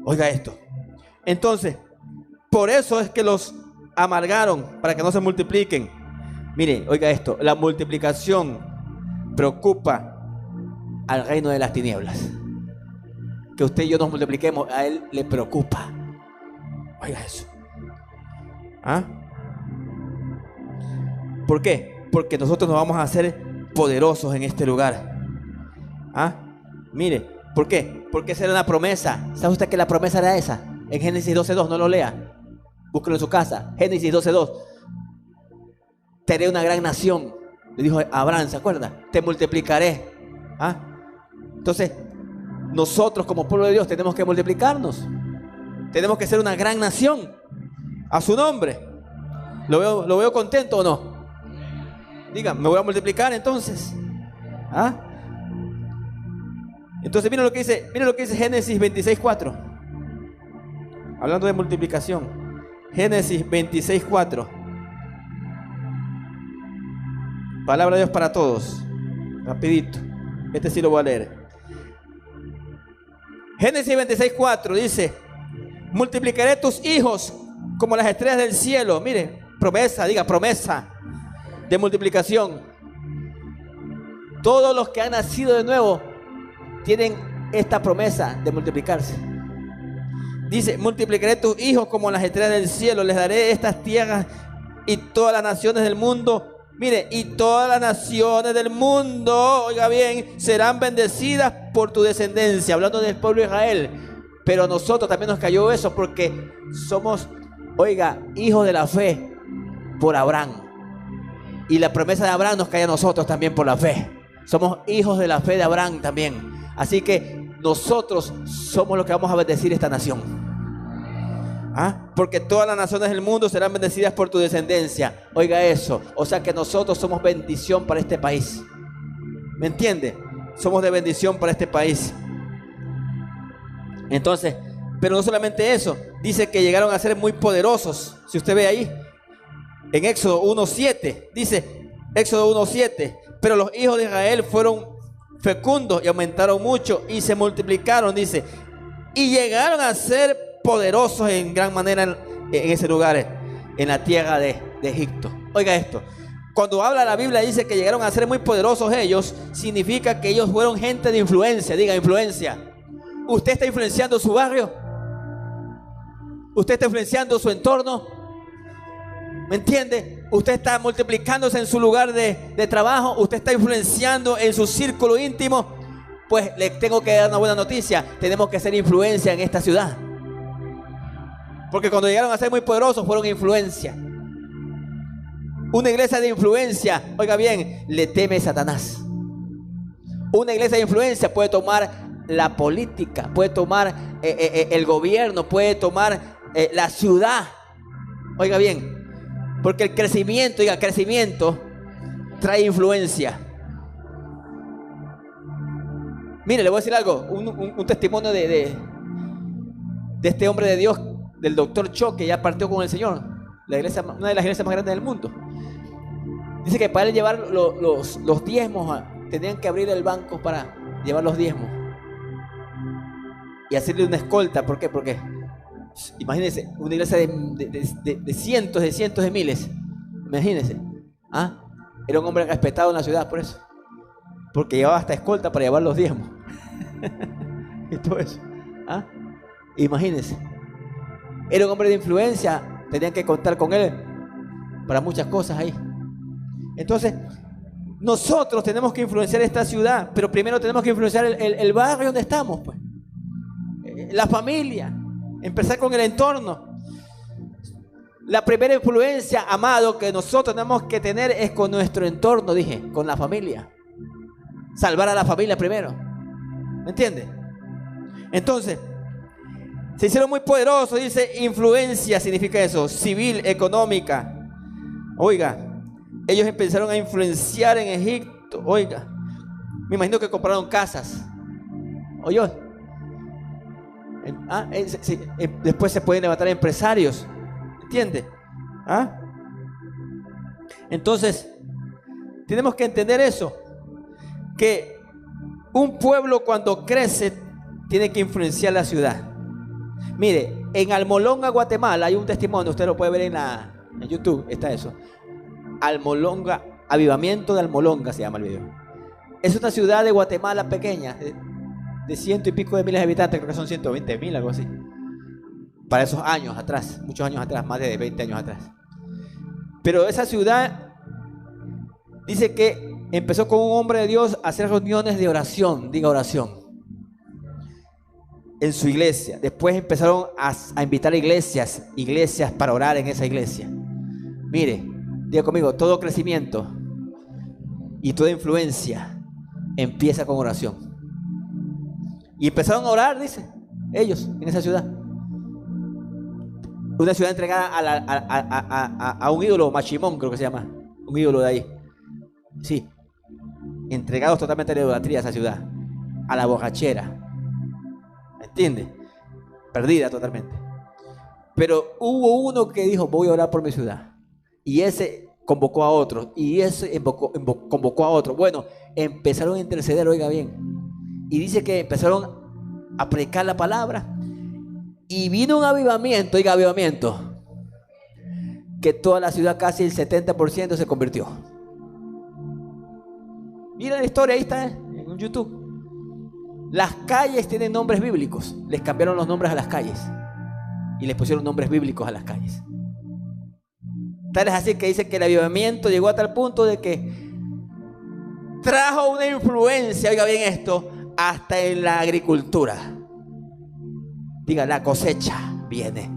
Oiga esto. Entonces, por eso es que los amargaron, para que no se multipliquen. Mire, oiga esto, la multiplicación preocupa al reino de las tinieblas. Que usted y yo nos multipliquemos, a él le preocupa. Oiga eso. ¿Ah? ¿Por qué? Porque nosotros nos vamos a hacer poderosos en este lugar. ¿Ah? Mire, ¿por qué? Porque esa era una promesa. ¿Sabe usted que la promesa era esa? En Génesis 12:2, no lo lea. Búsquelo en su casa. Génesis 12:2. Te haré una gran nación. Le dijo a Abraham, ¿se acuerda? Te multiplicaré. ¿Ah? Entonces, nosotros como pueblo de Dios tenemos que multiplicarnos. Tenemos que ser una gran nación. A su nombre. ¿Lo veo contento o no? Diga, me voy a multiplicar entonces. ¿Ah? Entonces miren lo que dice Génesis 26:4. Hablando de multiplicación. Génesis 26:4. Palabra de Dios para todos. Rapidito. Este sí lo voy a leer. Génesis 26:4 dice: multiplicaré tus hijos como las estrellas del cielo. Mire, promesa, diga promesa de multiplicación. Todos los que han nacido de nuevo tienen esta promesa de multiplicarse. Dice: multiplicaré tus hijos como las estrellas del cielo, les daré estas tierras y todas las naciones del mundo. Mire, y todas las naciones del mundo, oiga bien, serán bendecidas por tu descendencia. Hablando del pueblo de Israel. Pero a nosotros también nos cayó eso porque somos, oiga, hijos de la fe por Abraham. Y la promesa de Abraham nos cae a nosotros también por la fe. Somos hijos de la fe de Abraham también. Así que nosotros somos los que vamos a bendecir esta nación. ¿Ah? Porque todas las naciones del mundo serán bendecidas por tu descendencia. Oiga eso. O sea que nosotros somos bendición para este país. ¿Me entiende? Somos de bendición para este país. Entonces, pero no solamente eso. Dice que llegaron a ser muy poderosos. Si usted ve ahí, en Éxodo 1:7, dice, Éxodo 1:7, pero los hijos de Israel fueron fecundos y aumentaron mucho y se multiplicaron, dice, y llegaron a ser poderosos en gran manera en ese lugar, en la tierra de de Egipto. Oiga esto. Cuando habla la Biblia dice que llegaron a ser muy poderosos ellos, significa que ellos fueron gente de influencia. Diga, influencia. ¿Usted está influenciando su barrio? ¿Usted está influenciando su entorno? ¿Me entiende? Usted está multiplicándose en su lugar de trabajo. Usted está influenciando en su círculo íntimo. Pues le tengo que dar una buena noticia. Tenemos que hacer influencia en esta ciudad. Porque cuando llegaron a ser muy poderosos fueron influencia. Una iglesia de influencia, oiga bien, le teme a Satanás. Una iglesia de influencia puede tomar la política, puede tomar el gobierno, puede tomar la ciudad. Oiga bien. Porque el crecimiento, oiga, crecimiento trae influencia. Mire, le voy a decir algo, un testimonio de este hombre de Dios, del doctor Cho, que ya partió con el Señor, la iglesia, una de las iglesias más grandes del mundo. Dice que para él llevar los diezmos, tenían que abrir el banco para llevar los diezmos y hacerle una escolta. ¿Por qué? Porque imagínense, una iglesia de cientos de miles. Imagínense. Era un hombre respetado en la ciudad por eso. Porque llevaba hasta escolta para llevar los diezmos. Y todo eso. Imagínense. Era un hombre de influencia. Tenían que contar con él para muchas cosas ahí. Entonces, nosotros tenemos que influenciar esta ciudad. Pero primero tenemos que influenciar el barrio donde estamos, pues. La familia. Empezar con el entorno. La primera influencia, amado, que nosotros tenemos que tener es con nuestro entorno, dije, con la familia. Salvar a la familia primero. ¿Me entiende? Entonces, se hicieron muy poderosos, dice, influencia significa eso, civil, económica. Oiga, ellos empezaron a influenciar en Egipto. Oiga, me imagino que compraron casas. Oyó. Después se pueden levantar empresarios, ¿entiende? Entonces tenemos que entender eso, que un pueblo cuando crece tiene que influenciar la ciudad. Mire, en Almolonga, Guatemala, hay un testimonio, usted lo puede ver en YouTube, está eso. Almolonga, Avivamiento de Almolonga se llama el video. Es una ciudad de Guatemala pequeña, de ciento y pico de miles de habitantes, creo que son 120,000, algo así. Para esos años atrás, muchos años atrás, más de 20 años atrás. Pero esa ciudad dice que empezó con un hombre de Dios a hacer reuniones de oración, diga oración, en su iglesia. Después empezaron a invitar a iglesias para orar en esa iglesia. Mire, diga conmigo, todo crecimiento y toda influencia empieza con oración. Y empezaron a orar, dice, ellos, en esa ciudad. Una ciudad entregada a un ídolo, Machimón creo que se llama, un ídolo de ahí. Sí, entregados totalmente a la idolatría a esa ciudad, a la borrachera. ¿Entiende? Perdida totalmente. Pero hubo uno que dijo, voy a orar por mi ciudad. Y ese convocó a otro, y ese convocó a otro. Bueno, empezaron a interceder, oiga bien. Y dice que empezaron a predicar la palabra. Y vino un avivamiento, oiga, avivamiento. Que toda la ciudad, casi el 70% se convirtió. Mira la historia, ahí está en YouTube. Las calles tienen nombres bíblicos. Les cambiaron los nombres a las calles. Y les pusieron nombres bíblicos a las calles. Tal es así que dice que el avivamiento llegó a tal punto de que trajo una influencia, oiga bien esto, hasta en la agricultura. Diga, la cosecha viene.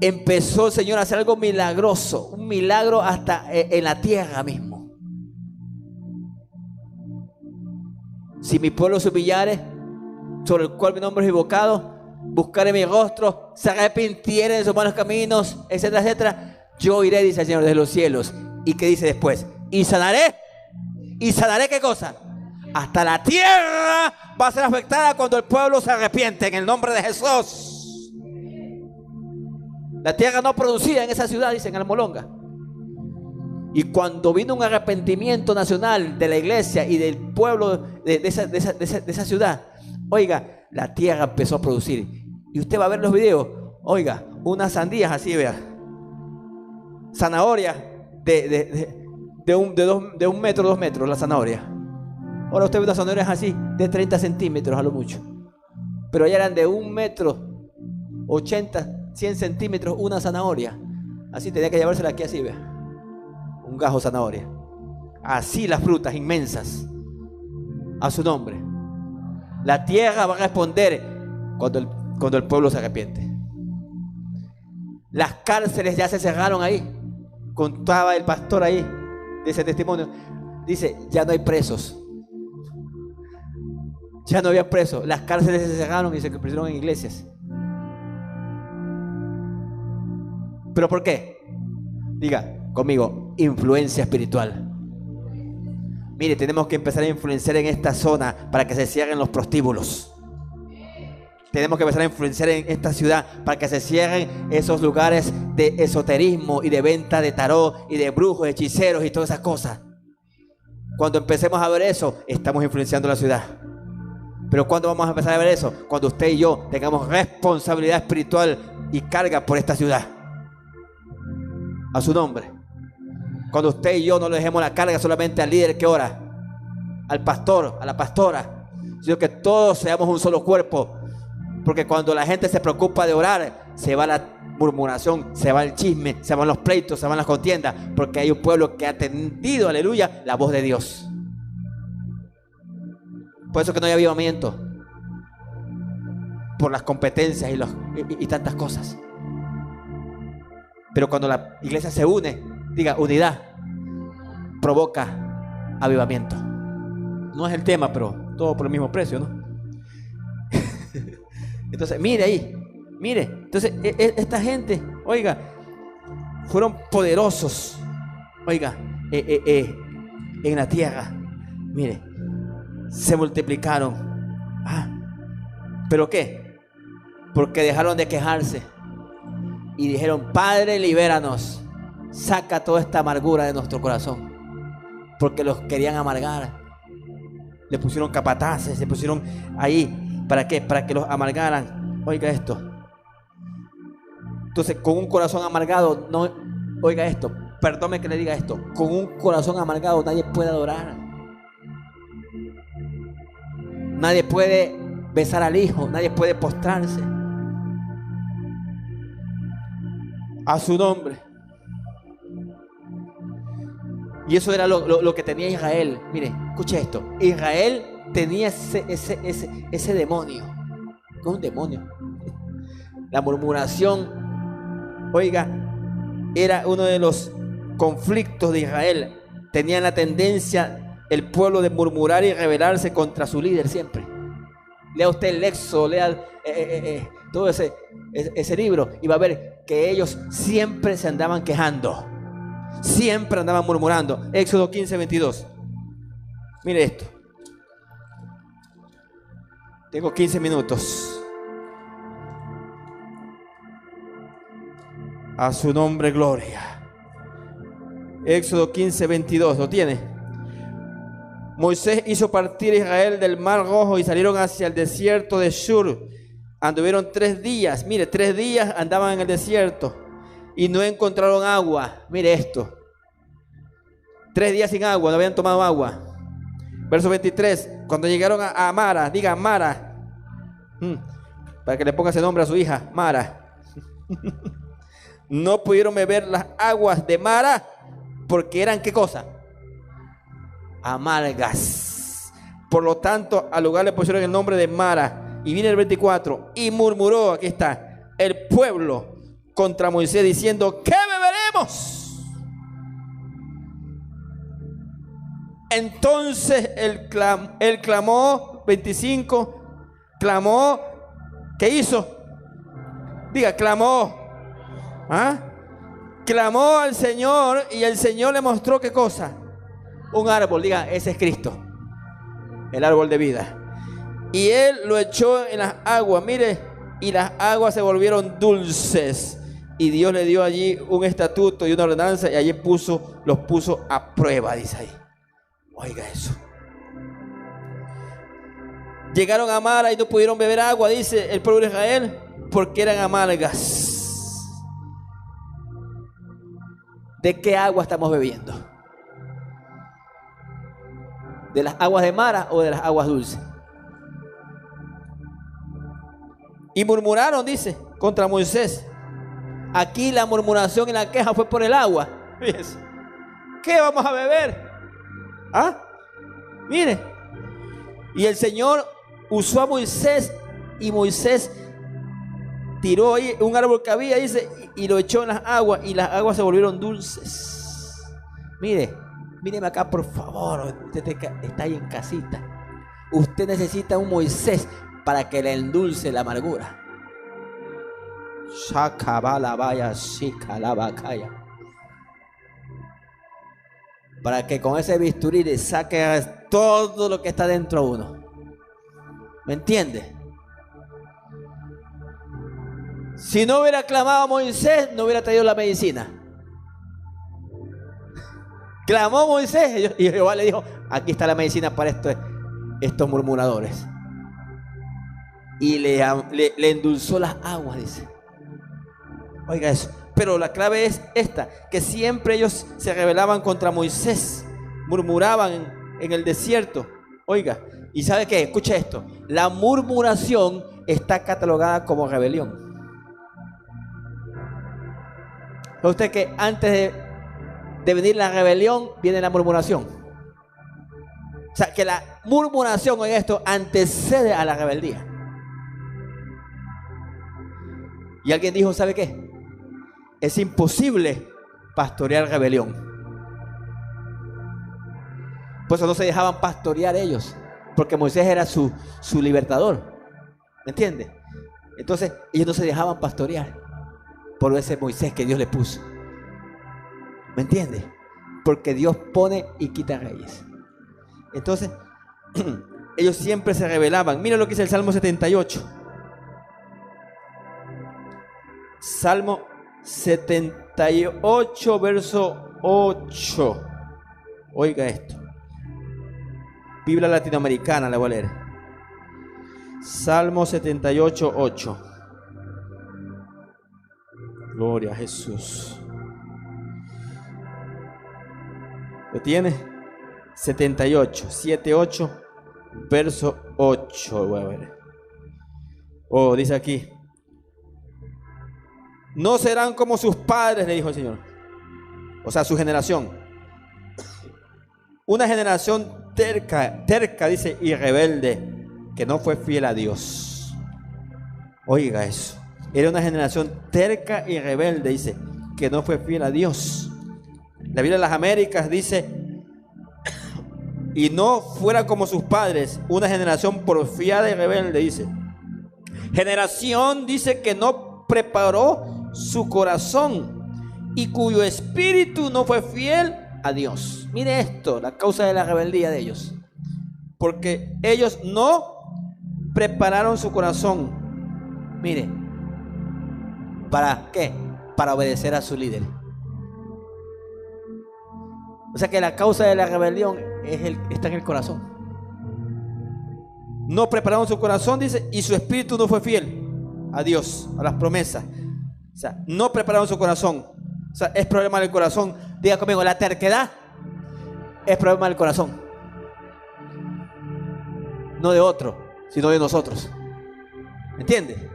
Empezó el Señor a hacer algo milagroso, un milagro hasta en la tierra mismo. Si mi pueblo se humillare, sobre el cual mi nombre es invocado, buscaré mi rostro, se arrepintiere de sus malos caminos, etcétera, etcétera, yo iré, dice el Señor, desde los cielos. ¿Y qué dice después? Y sanaré ¿qué cosa? Hasta la tierra va a ser afectada cuando el pueblo se arrepiente en el nombre de Jesús. La tierra no producida en esa ciudad, dice en Almolonga. Y cuando vino un arrepentimiento nacional de la iglesia y del pueblo de esa ciudad, oiga, la tierra empezó a producir. Y usted va a ver los videos, oiga, unas sandías así, vea. zanahoria de un metro, 2 metros, la zanahoria. Ahora usted ve unas zanahorias así, de 30 centímetros a lo mucho. Pero allá eran de 1 metro, 80, 100 centímetros, una zanahoria. Así tenía que llevársela aquí así, vea. Un gajo zanahoria. Así las frutas inmensas. A su nombre. La tierra va a responder cuando el pueblo se arrepiente. Las cárceles ya se cerraron ahí. Contaba el pastor ahí de ese testimonio. Dice, ya no hay presos. Ya no había presos. Las cárceles se cerraron y se convirtieron en iglesias. ¿Pero por qué? Diga conmigo, influencia espiritual. Mire, tenemos que empezar a influenciar en esta zona para que se cierren los prostíbulos. Tenemos que empezar a influenciar en esta ciudad para que se cierren esos lugares de esoterismo y de venta de tarot y de brujos, hechiceros y todas esas cosas. Cuando empecemos a ver eso, estamos influenciando la ciudad. Pero ¿cuándo vamos a empezar a ver eso? Cuando usted y yo tengamos responsabilidad espiritual y carga por esta ciudad. A su nombre. Cuando usted y yo no le dejemos la carga solamente al líder que ora, al pastor, a la pastora, sino que todos seamos un solo cuerpo. Porque cuando la gente se preocupa de orar, se va la murmuración, se va el chisme, se van los pleitos, se van las contiendas, porque hay un pueblo que ha atendido, aleluya, la voz de Dios. Por eso que no hay avivamiento, por las competencias y tantas cosas. Pero cuando la iglesia se une, diga unidad, provoca avivamiento. No es el tema, pero todo por el mismo precio, ¿no? Entonces, mire ahí, mire. Entonces, esta gente, oiga, fueron poderosos, oiga, en la tierra. Mire, se multiplicaron. ¿Pero qué? Porque dejaron de quejarse y dijeron, Padre, libéranos, saca toda esta amargura de nuestro corazón, porque los querían amargar. Le pusieron capataces, le pusieron ahí. ¿Para qué? Para que los amargaran. Oiga esto. Entonces, con un corazón amargado, no, oiga esto, perdóneme que le diga esto, con un corazón amargado nadie puede adorar. Nadie puede besar al Hijo, nadie puede postrarse. A su nombre. Y eso era lo que tenía Israel. Mire, escuche esto. Israel tenía ese demonio. ¿Qué es un demonio? La murmuración, oiga, era uno de los conflictos de Israel. Tenían la tendencia el pueblo de murmurar y rebelarse contra su líder siempre. Lea usted el Éxodo, lea todo ese libro y va a ver que ellos siempre se andaban quejando. Siempre andaban murmurando. Éxodo 15:22. Mire esto. Tengo 15 minutos. A su nombre, gloria. Éxodo 15:22. ¿Lo tiene? Moisés hizo partir a Israel del Mar Rojo y salieron hacia el desierto de Shur. Anduvieron 3 días. Mire, 3 días andaban en el desierto y no encontraron agua. Mire esto. 3 días sin agua, no habían tomado agua. Verso 23. Cuando llegaron a Mara, diga Mara, para que le ponga ese nombre a su hija, Mara. No pudieron beber las aguas de Mara porque eran, ¿qué cosa? Amargas. Por lo tanto, al lugar le pusieron el nombre de Mara. Y viene el 24. Y murmuró, aquí está, el pueblo contra Moisés diciendo, ¿qué beberemos? Entonces él clamó, 25, clamó, ¿qué hizo? Diga, clamó. Clamó al Señor y el Señor le mostró, ¿qué cosa? Un árbol, diga, ese es Cristo, el árbol de vida. Y él lo echó en las aguas, mire, y las aguas se volvieron dulces. Y Dios le dio allí un estatuto y una ordenanza y allí los puso a prueba, dice ahí. Oiga eso. Llegaron a Mara y no pudieron beber agua, dice el pueblo de Israel, porque eran amargas. ¿De qué agua estamos bebiendo? ¿De las aguas de Mara o de las aguas dulces? Y murmuraron, dice, contra Moisés. Aquí la murmuración y la queja fue por el agua. Fíjense. ¿Qué vamos a beber? ¿Ah? Mire. Y el Señor usó a Moisés, y Moisés tiró ahí un árbol que había, dice, y lo echó en las aguas, y las aguas se volvieron dulces. Mire, míreme acá, por favor. Usted está ahí en casita. Usted necesita un Moisés para que le endulce la amargura. Para que con ese bisturí le saque todo lo que está dentro de uno. ¿Me entiende? Si no hubiera clamado a Moisés, no hubiera traído la medicina. Clamó Moisés y Jehová le dijo: aquí está la medicina para estos murmuradores. Y le endulzó las aguas, dice. Oiga eso. Pero la clave es esta, que siempre ellos se rebelaban contra Moisés, murmuraban en el desierto. Oiga, ¿y sabe qué? Escucha esto. La murmuración está catalogada como rebelión. ¿Sabe usted que antes de venir la rebelión viene la murmuración? O sea, que la murmuración, oiga esto, antecede a la rebeldía. Y alguien dijo, ¿sabe qué? Es imposible pastorear rebelión. Por eso no se dejaban pastorear ellos, porque Moisés era su libertador. ¿Me entiende? Entonces ellos no se dejaban pastorear por ese Moisés que Dios le puso. ¿Me entiende? Porque Dios pone y quita reyes. Entonces ellos siempre se rebelaban. Mira lo que dice el Salmo 78. Salmo 78, verso 8. Oiga esto. Biblia latinoamericana, la voy a leer. Salmo 78, 8. Gloria a Jesús. ¿Lo tiene? 78, 7, 8, verso 8. Voy a ver. Oh, dice aquí: no serán como sus padres, le dijo el Señor. O sea, su generación. Una generación terca, dice, y rebelde, que no fue fiel a Dios. Oiga eso. Era una generación terca y rebelde, dice, que no fue fiel a Dios. La Biblia de las Américas dice: y no fuera como sus padres, una generación porfiada y rebelde, dice. Generación, dice, que no preparó su corazón y cuyo espíritu no fue fiel a Dios. Mire esto, la causa de la rebeldía de ellos. Porque ellos no prepararon su corazón. Mire, ¿para qué? Para obedecer a su líder. O sea que la causa de la rebelión está en el corazón. No prepararon su corazón, dice, y su espíritu no fue fiel a Dios, a las promesas. O sea, no prepararon su corazón. O sea, es problema del corazón. Diga conmigo, la terquedad es problema del corazón. No de otro, sino de nosotros. ¿Entiende?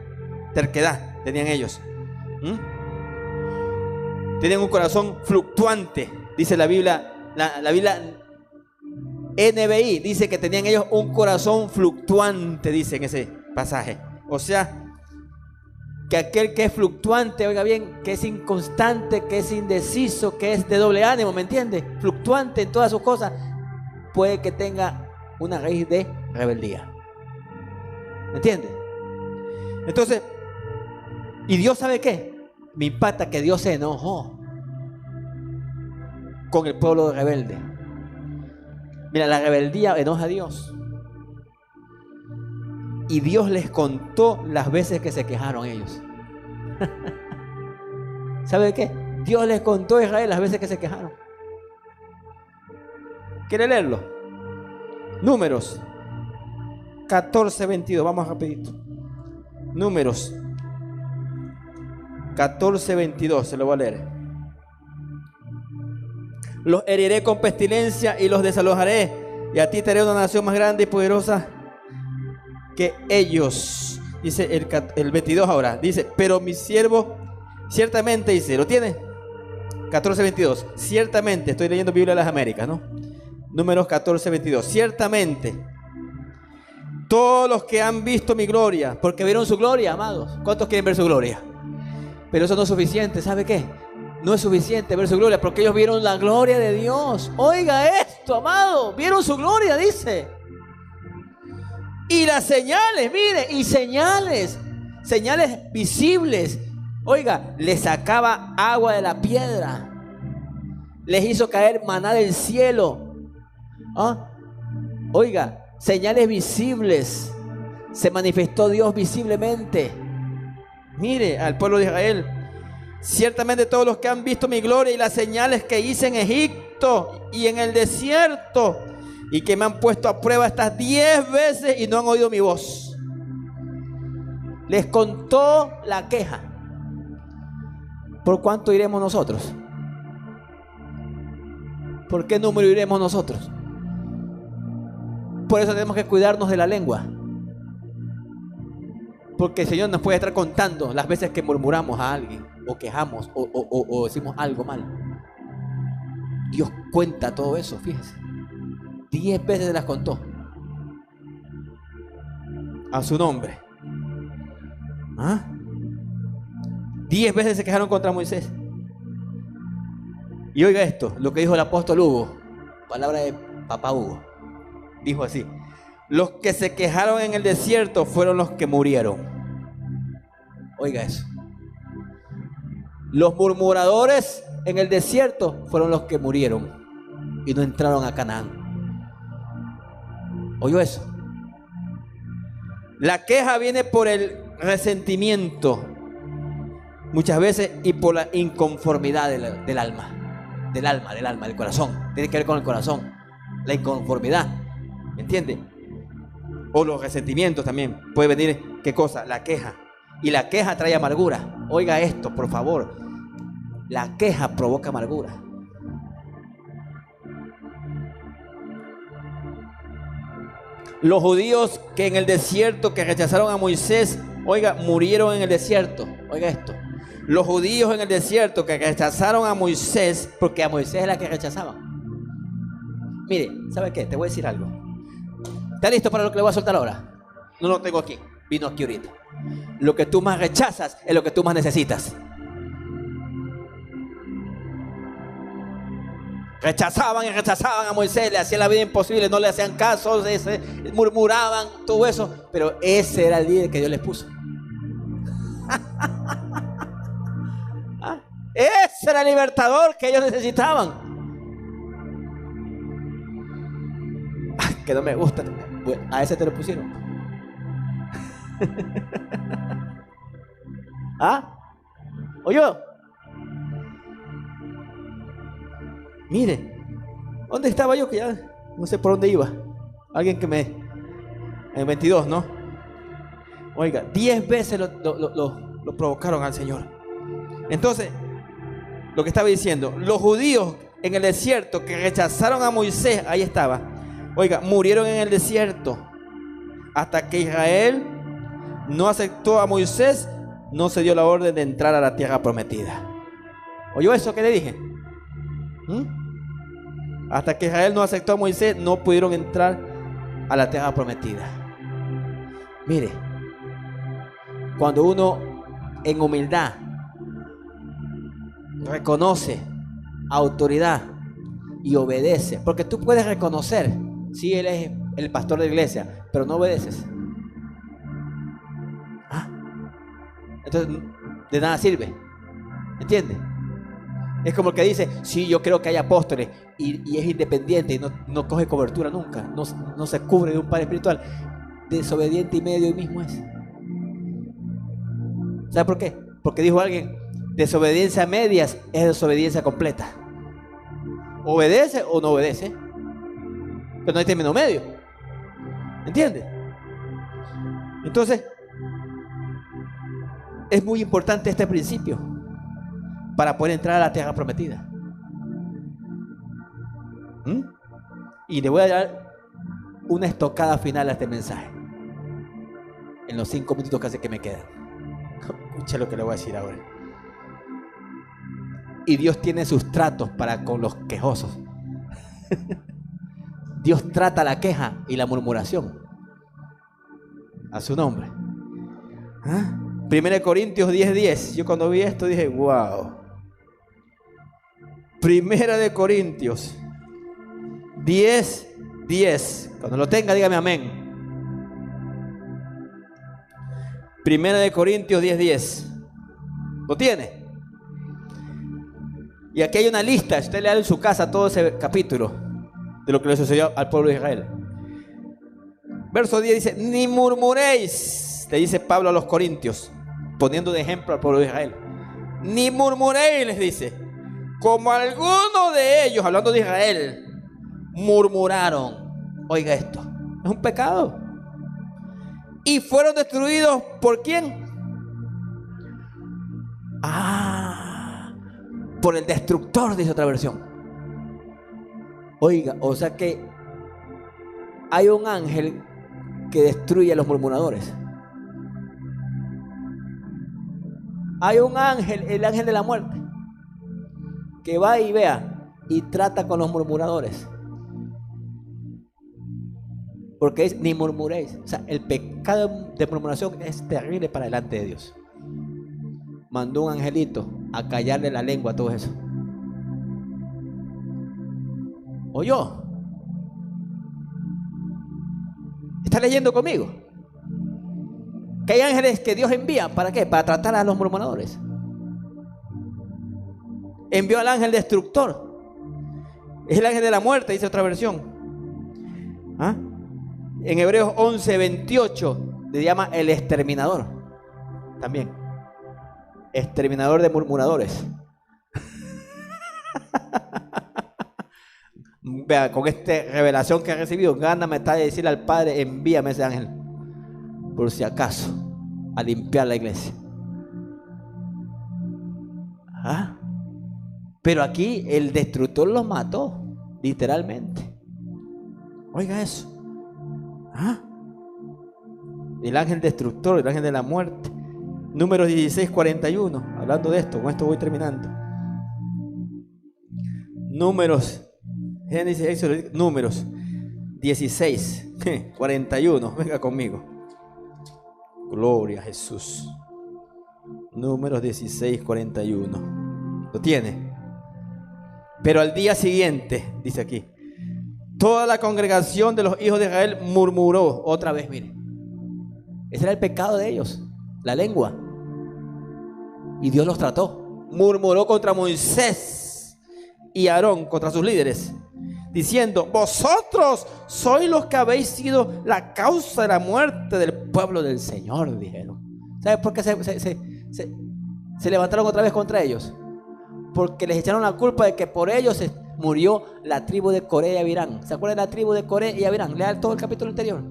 Terquedad tenían ellos. Tenían un corazón fluctuante. Dice la Biblia, la Biblia NBI dice que tenían ellos un corazón fluctuante, dice en ese pasaje. O sea, que aquel que es fluctuante, oiga bien, que es inconstante, que es indeciso, que es de doble ánimo, ¿me entiende? Fluctuante en todas sus cosas, puede que tenga una raíz de rebeldía. ¿Me entiende? Entonces, ¿y Dios sabe qué? Me impacta que Dios se enojó con el pueblo rebelde. Mira, la rebeldía enoja a Dios. Y Dios les contó las veces que se quejaron ellos. ¿Sabe qué? Dios les contó a Israel las veces que se quejaron. ¿Quiere leerlo? Números 14, 22. Vamos rapidito. Números 14, 22. Se lo voy a leer. Los heriré con pestilencia y los desalojaré. Y a ti te haré una nación más grande y poderosa que ellos. Dice el 22 ahora. Dice, pero mi siervo, ciertamente, dice, ¿lo tiene? 14:22. Ciertamente, estoy leyendo Biblia de las Américas, ¿no? Números 14:22. Ciertamente, todos los que han visto mi gloria, porque vieron su gloria, amados. ¿Cuántos quieren ver su gloria? Pero eso no es suficiente, ¿sabe qué? No es suficiente ver su gloria, porque ellos vieron la gloria de Dios. Oiga esto, amado, vieron su gloria, dice. Y las señales, mire, y señales visibles. Oiga, les sacaba agua de la piedra, les hizo caer maná del cielo. ¿Ah? Oiga, señales visibles. Se manifestó Dios visiblemente. Mire al pueblo de Israel. Ciertamente todos los que han visto mi gloria y las señales que hice en Egipto y en el desierto, y que me han puesto a prueba estas 10 veces y no han oído mi voz. Les contó la queja. ¿Por cuánto iremos nosotros? ¿Por qué número iremos nosotros? Por eso tenemos que cuidarnos de la lengua. Porque el Señor nos puede estar contando las veces que murmuramos a alguien, o quejamos, o decimos algo mal. Dios cuenta todo eso, fíjese. 10 veces se las contó a su nombre. 10 veces se quejaron contra Moisés. Y oiga esto, lo que dijo el apóstol Hugo, palabra de papá Hugo. Dijo así: los que se quejaron en el desierto fueron los que murieron. Oiga eso. Los murmuradores en el desierto fueron los que murieron y no entraron a Canaán. ¿Oyó eso? La queja viene por el resentimiento, muchas veces, y por la inconformidad del alma, del corazón. Tiene que ver con el corazón, la inconformidad, ¿entiende? O los resentimientos también. Puede venir, ¿qué cosa? La queja. Y la queja trae amargura. Oiga esto, por favor. La queja provoca amargura. Los judíos que en el desierto, que rechazaron a Moisés, oiga, murieron en el desierto. Oiga esto. Los judíos en el desierto que rechazaron a Moisés, porque a Moisés es la que rechazaban. Mire, ¿sabe qué? Te voy a decir algo. ¿Está listo para lo que le voy a soltar ahora? No lo tengo aquí. Vino aquí ahorita. Lo que tú más rechazas es lo que tú más necesitas. Rechazaban y rechazaban a Moisés, le hacían la vida imposible, no le hacían caso, murmuraban, todo eso. Pero ese era el líder que Dios les puso. Ese era el libertador que ellos necesitaban. Que no me gusta. A ese te lo pusieron. ¿Oyó? Mire, ¿dónde estaba yo? Que ya no sé por dónde iba. Alguien que me... En 22, ¿no? Oiga, 10 veces lo provocaron al Señor. Entonces, lo que estaba diciendo, los judíos en el desierto que rechazaron a Moisés, ahí estaba. Oiga, murieron en el desierto. Hasta que Israel no aceptó a Moisés, no se dio la orden de entrar a la tierra prometida. ¿Oyó eso que le dije? Hasta que Israel no aceptó a Moisés, no pudieron entrar a la tierra prometida. Mire, cuando uno en humildad reconoce autoridad y obedece, porque tú puedes reconocer, sí, él es el pastor de la iglesia, pero no obedeces. Entonces, de nada sirve. ¿Entiendes? Es como el que dice, sí, yo creo que hay apóstoles y es independiente y no coge cobertura nunca, no se cubre de un padre espiritual. Desobediente y medio hoy mismo es. ¿Sabe por qué? Porque dijo alguien, desobediencia a medias es desobediencia completa. ¿Obedece o no obedece? Pero no hay término medio. ¿Entiendes? Entonces, es muy importante este principio para poder entrar a la tierra prometida. Y le voy a dar una estocada final a este mensaje en los 5 minutos casi que me quedan. Escucha lo que le voy a decir ahora. Y Dios tiene sus tratos para con los quejosos. Dios trata la queja y la murmuración a su nombre. 1 Corintios 10:10. Yo cuando vi esto dije, wow. 1 Corintios 10:10. Cuando lo tenga, dígame amén. 1 Corintios 10:10. ¿Lo tiene? Y aquí hay una lista. Usted lea en su casa todo ese capítulo de lo que le sucedió al pueblo de Israel. Verso 10 dice: ni murmuréis, le dice Pablo a los corintios, poniendo de ejemplo al pueblo de Israel. Ni murmuréis, les dice, como algunos de ellos, hablando de Israel, murmuraron. Oiga esto, es un pecado. Y fueron destruidos ¿por quién? Por el destructor, dice otra versión. Oiga, o sea que hay un ángel que destruye a los murmuradores. Hay un ángel, el ángel de la muerte, que va y vea y trata con los murmuradores. Porque es ni murmuréis. O sea, el pecado de murmuración es terrible para delante de Dios. Mandó un angelito a callarle la lengua a todo eso. ¿Oyó? ¿Está leyendo conmigo? Que hay ángeles que Dios envía, ¿para qué? Para tratar a los murmuradores. Envió al ángel destructor. Es el ángel de la muerte, dice otra versión. En Hebreos 11:28 le llama el exterminador. También. Exterminador de murmuradores. Vea, con esta revelación que ha recibido, gana me está de decirle al Padre: envíame ese ángel, por si acaso, a limpiar la iglesia. Pero aquí el destructor los mató, literalmente. Oiga eso. El ángel destructor, el ángel de la muerte. Números 16:41. Hablando de esto, con esto voy terminando. Números 16:41. Venga conmigo. Gloria a Jesús. Números 16:41. ¿Lo tiene? Pero al día siguiente, dice aquí, toda la congregación de los hijos de Israel murmuró. Otra vez, mire. Ese era el pecado de ellos, la lengua. Y Dios los trató. Murmuró contra Moisés y Aarón, contra sus líderes, diciendo: vosotros sois los que habéis sido la causa de la muerte del pueblo del Señor, dijeron. ¿Sabes por qué se levantaron otra vez contra ellos? Porque les echaron la culpa de que por ellos murió la tribu de Coré y Abirán. ¿Se acuerdan de la tribu de Coré y Abirán? Lean todo el capítulo anterior.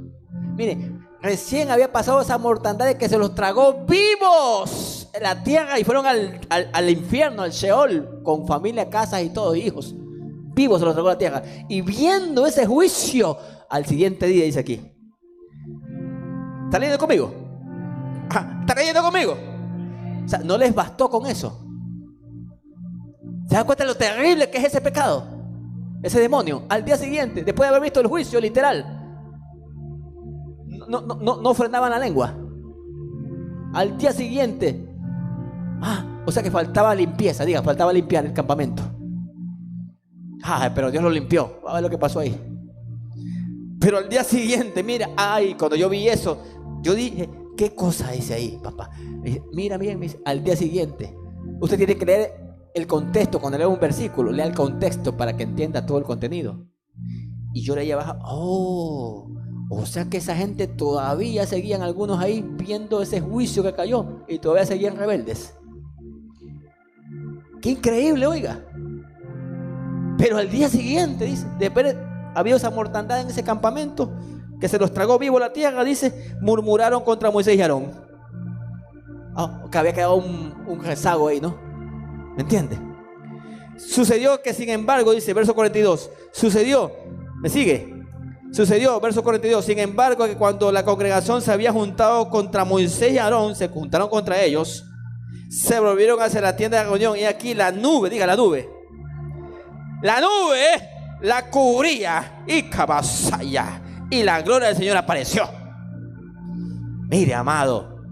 Mire, recién había pasado esa mortandad de que se los tragó vivos en la tierra y fueron al infierno, al Sheol, con familia, casas y todos, hijos. Vivos se los tragó la tierra. Y viendo ese juicio, al siguiente día, dice aquí. ¿Está leyendo conmigo? ¿Está leyendo conmigo? O sea, no les bastó con eso. ¿Se dan cuenta de lo terrible que es ese pecado? Ese demonio. Al día siguiente, después de haber visto el juicio literal, no frenaban la lengua. Al día siguiente, o sea que faltaba limpieza, faltaba limpiar el campamento. Pero Dios lo limpió. A ver lo que pasó ahí. Pero al día siguiente, mira, cuando yo vi eso, yo dije: ¿qué cosa hice ahí, papá? Mira bien, al día siguiente, usted tiene que leer el contexto. Cuando lea un versículo, lea el contexto para que entienda todo el contenido. Y yo leía abajo: o sea que esa gente todavía seguían, algunos ahí, viendo ese juicio que cayó, y todavía seguían rebeldes. ¡Qué increíble, oiga! Pero al día siguiente, dice, después había esa mortandad en ese campamento, que se los tragó vivo la tierra, dice, murmuraron contra Moisés y Aarón. Que había quedado un rezago ahí, ¿no? ¿Me entiende? Sucedió que sin embargo, dice verso 42, sucedió, ¿me sigue? Sucedió, verso 42, sin embargo, que cuando la congregación se había juntado contra Moisés y Aarón, se juntaron contra ellos, se volvieron hacia la tienda de reunión, y aquí la nube, diga la nube la cubría, y cabazaya, y la gloria del Señor apareció. Mire, amado,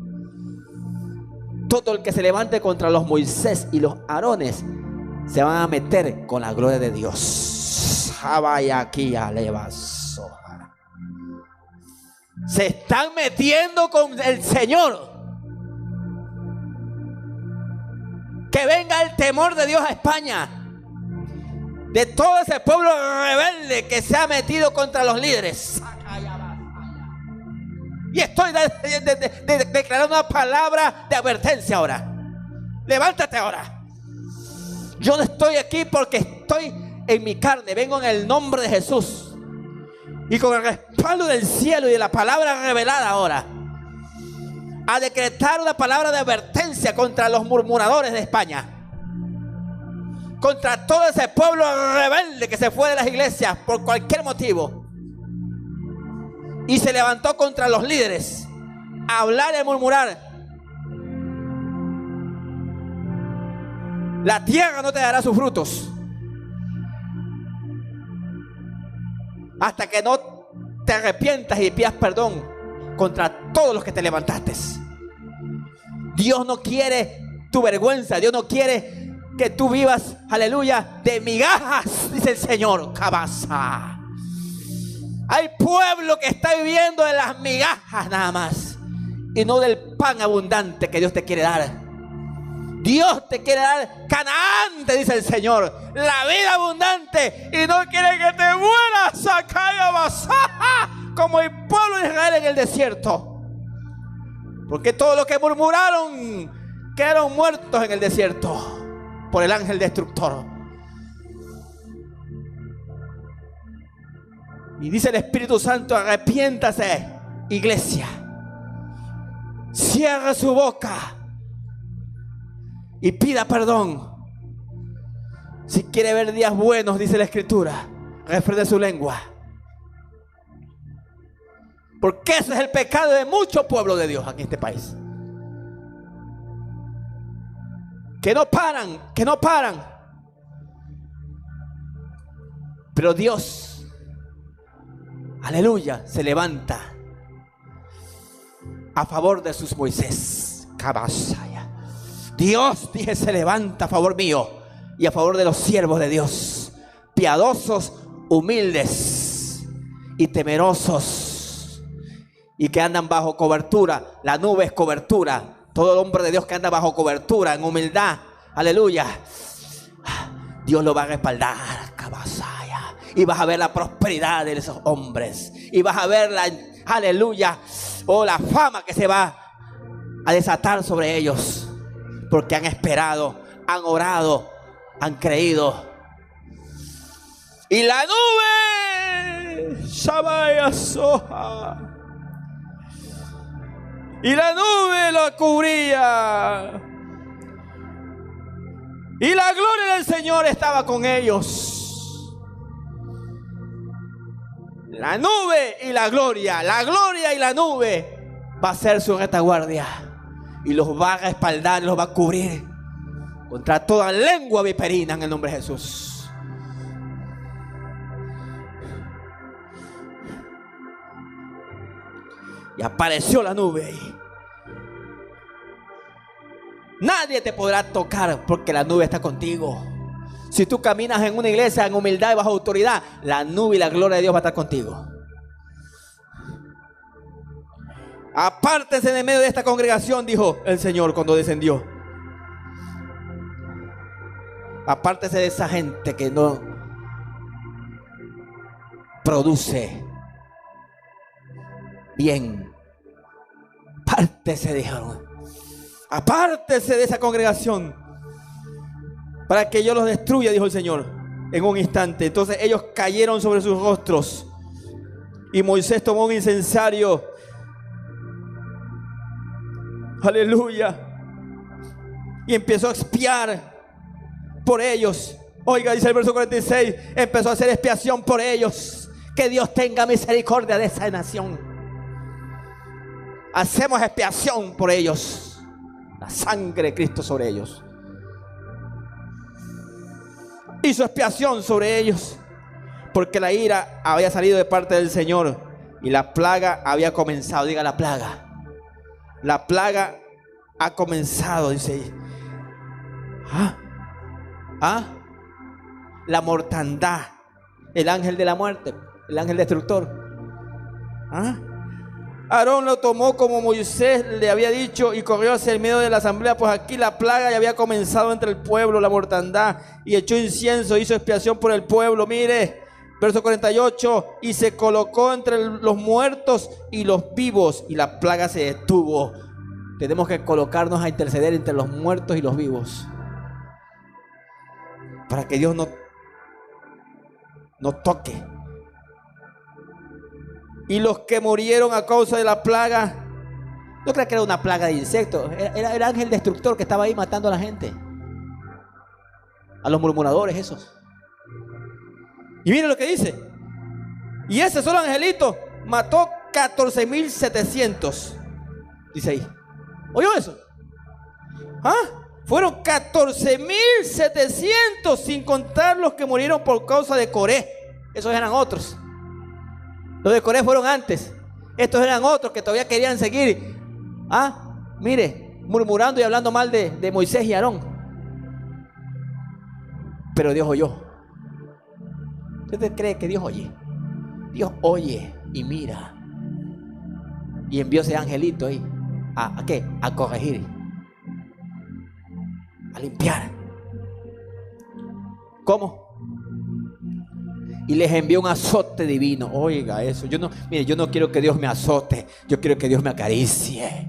todo el que se levante contra los Moisés y los Aarones se van a meter con la gloria de Dios. Se están metiendo con el Señor. Que venga el temor de Dios a España, de todo ese pueblo rebelde que se ha metido contra los líderes. Y estoy declarando una palabra de advertencia ahora. Levántate ahora. Yo no estoy aquí porque estoy en mi carne. Vengo en el nombre de Jesús y con el respaldo del cielo y de la palabra revelada ahora, a decretar una palabra de advertencia contra los murmuradores de España, contra todo ese pueblo rebelde que se fue de las iglesias por cualquier motivo y se levantó contra los líderes a hablar y a murmurar. La tierra no te dará sus frutos hasta que no te arrepientas y pidas perdón contra todos los que te levantaste. Dios no quiere tu vergüenza. Dios no quiere que tú vivas, aleluya, de migajas, dice el Señor. Cabaza. Hay pueblo que está viviendo de las migajas nada más y no del pan abundante que Dios te quiere dar. Dios te quiere dar Canaán, te dice el Señor, la vida abundante, y no quiere que te mueras como el pueblo de Israel en el desierto. Porque todos los que murmuraron quedaron muertos en el desierto por el ángel destructor. Y dice el Espíritu Santo: arrepiéntase, iglesia, cierra su boca y pida perdón. Si quiere ver días buenos, dice la Escritura, refrene su lengua. Porque ese es el pecado de mucho pueblo de Dios aquí en este país. Que no paran. Pero Dios, aleluya, se levanta a favor de sus Moisés. Cabasaya. Dios, dije, se levanta a favor mío y a favor de los siervos de Dios, piadosos, humildes y temerosos, y que andan bajo cobertura. La nube es cobertura. Todo el hombre de Dios que anda bajo cobertura, en humildad, aleluya, Dios lo va a respaldar. Cabasaya. Y vas a ver la prosperidad de esos hombres, y vas a ver la, aleluya, la fama que se va a desatar sobre ellos, porque han esperado, han orado, han creído. Y la nube, Shabaya Soha, y la nube lo cubría, y la gloria del Señor estaba con ellos. La nube y la gloria y la nube va a ser su retaguardia, y los va a respaldar, los va a cubrir contra toda lengua viperina en el nombre de Jesús. Y apareció la nube. Nadie te podrá tocar porque la nube está contigo. Si tú caminas en una iglesia en humildad y bajo autoridad, la nube y la gloria de Dios va a estar contigo. Apártense de medio de esta congregación, dijo el Señor cuando descendió. Apártese de esa gente que no produce bien. Apártese, dijeron. Apártese de esa congregación para que yo los destruya, dijo el Señor en un instante. Entonces ellos cayeron sobre sus rostros, y Moisés tomó un incensario, aleluya, y empezó a expiar por ellos Oiga, dice el verso 46, empezó a hacer expiación por ellos. Que Dios tenga misericordia de esa nación. Hacemos expiación por ellos. La sangre de Cristo sobre ellos. Hizo expiación sobre ellos, porque la ira había salido de parte del Señor y la plaga había comenzado. Diga, la plaga. La plaga ha comenzado, dice. La mortandad, el ángel de la muerte, el ángel destructor. Aarón lo tomó como Moisés le había dicho y corrió hacia el medio de la asamblea, pues aquí la plaga ya había comenzado entre el pueblo, la mortandad, y echó incienso, hizo expiación por el pueblo. Mire, verso 48, y se colocó entre los muertos y los vivos, y la plaga se detuvo. Tenemos que colocarnos a interceder entre los muertos y los vivos, para que Dios no toque. Y los que murieron a causa de la plaga, no creo que era una plaga de insectos, era el ángel destructor que estaba ahí matando a la gente, a los murmuradores esos. Y mire lo que dice. Y ese solo angelito mató 14,700. Dice ahí. ¿Oyó eso? Fueron 14,700, sin contar los que murieron por causa de Coré. Esos eran otros. Los de Coré fueron antes. Estos eran otros que todavía querían seguir. Mire, murmurando y hablando mal de Moisés y Aarón. Pero Dios oyó. ¿Usted cree que Dios oye? Dios oye y mira. Y envió ese angelito ahí. ¿A qué? A corregir. A limpiar. ¿Cómo? Y les envió un azote divino. Oiga eso. Yo no quiero que Dios me azote. Yo quiero que Dios me acaricie.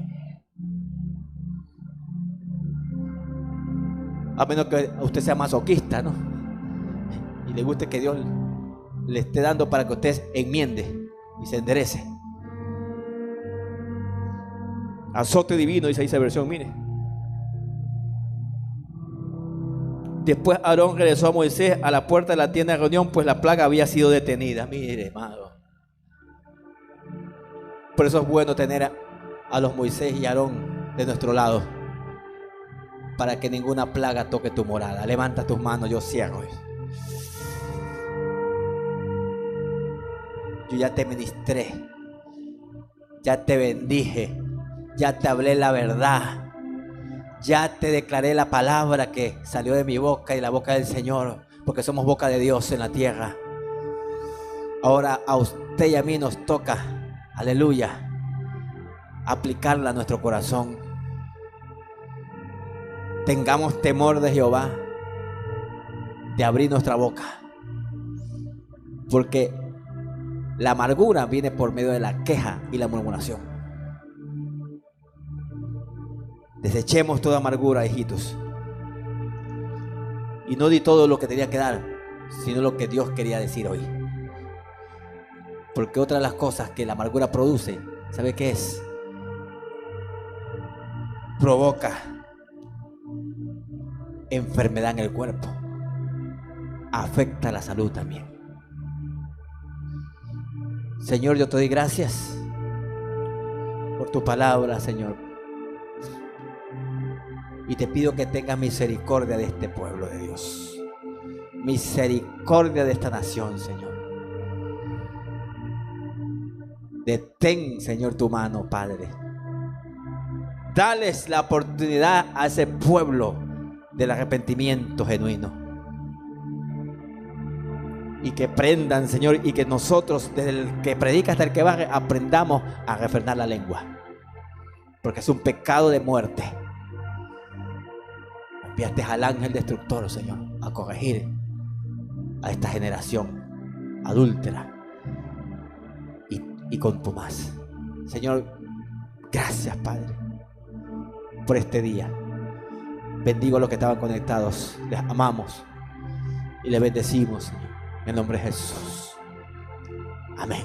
A menos que usted sea masoquista, ¿no? Y le guste que Dios le esté dando para que usted enmiende y se enderece. Azote divino, dice esa versión, mire. Después Aarón regresó a Moisés a la puerta de la tienda de reunión, pues la plaga había sido detenida. Mire, hermano. Por eso es bueno tener a los Moisés y Aarón de nuestro lado, para que ninguna plaga toque tu morada. Levanta tus manos, yo cierro. Yo ya te ministré, ya te bendije, ya te hablé la verdad. Ya te declaré la palabra que salió de mi boca y la boca del Señor, porque somos boca de Dios en la tierra. Ahora a usted y a mí nos toca, aleluya, aplicarla a nuestro corazón. Tengamos temor de Jehová, de abrir nuestra boca, porque la amargura viene por medio de la queja y la murmuración. Desechemos toda amargura, hijitos. Y no di todo lo que tenía que dar, sino lo que Dios quería decir hoy. Porque otra de las cosas que la amargura produce, ¿sabe qué es? Provoca enfermedad en el cuerpo. Afecta la salud también. Señor, yo te doy gracias por tu palabra, Señor. Y te pido que tengas misericordia de este pueblo de Dios. Misericordia de esta nación, Señor. Detén, Señor, tu mano, Padre. Dales la oportunidad a ese pueblo del arrepentimiento genuino. Y que aprendan, Señor, y que nosotros, desde el que predica hasta el que barre, aprendamos a refrenar la lengua. Porque es un pecado de muerte. Enviaste al ángel destructor, Señor, a corregir a esta generación adúltera y contumaz. Señor, gracias, Padre, por este día. Bendigo a los que estaban conectados. Les amamos y les bendecimos, Señor, en el nombre de Jesús. Amén.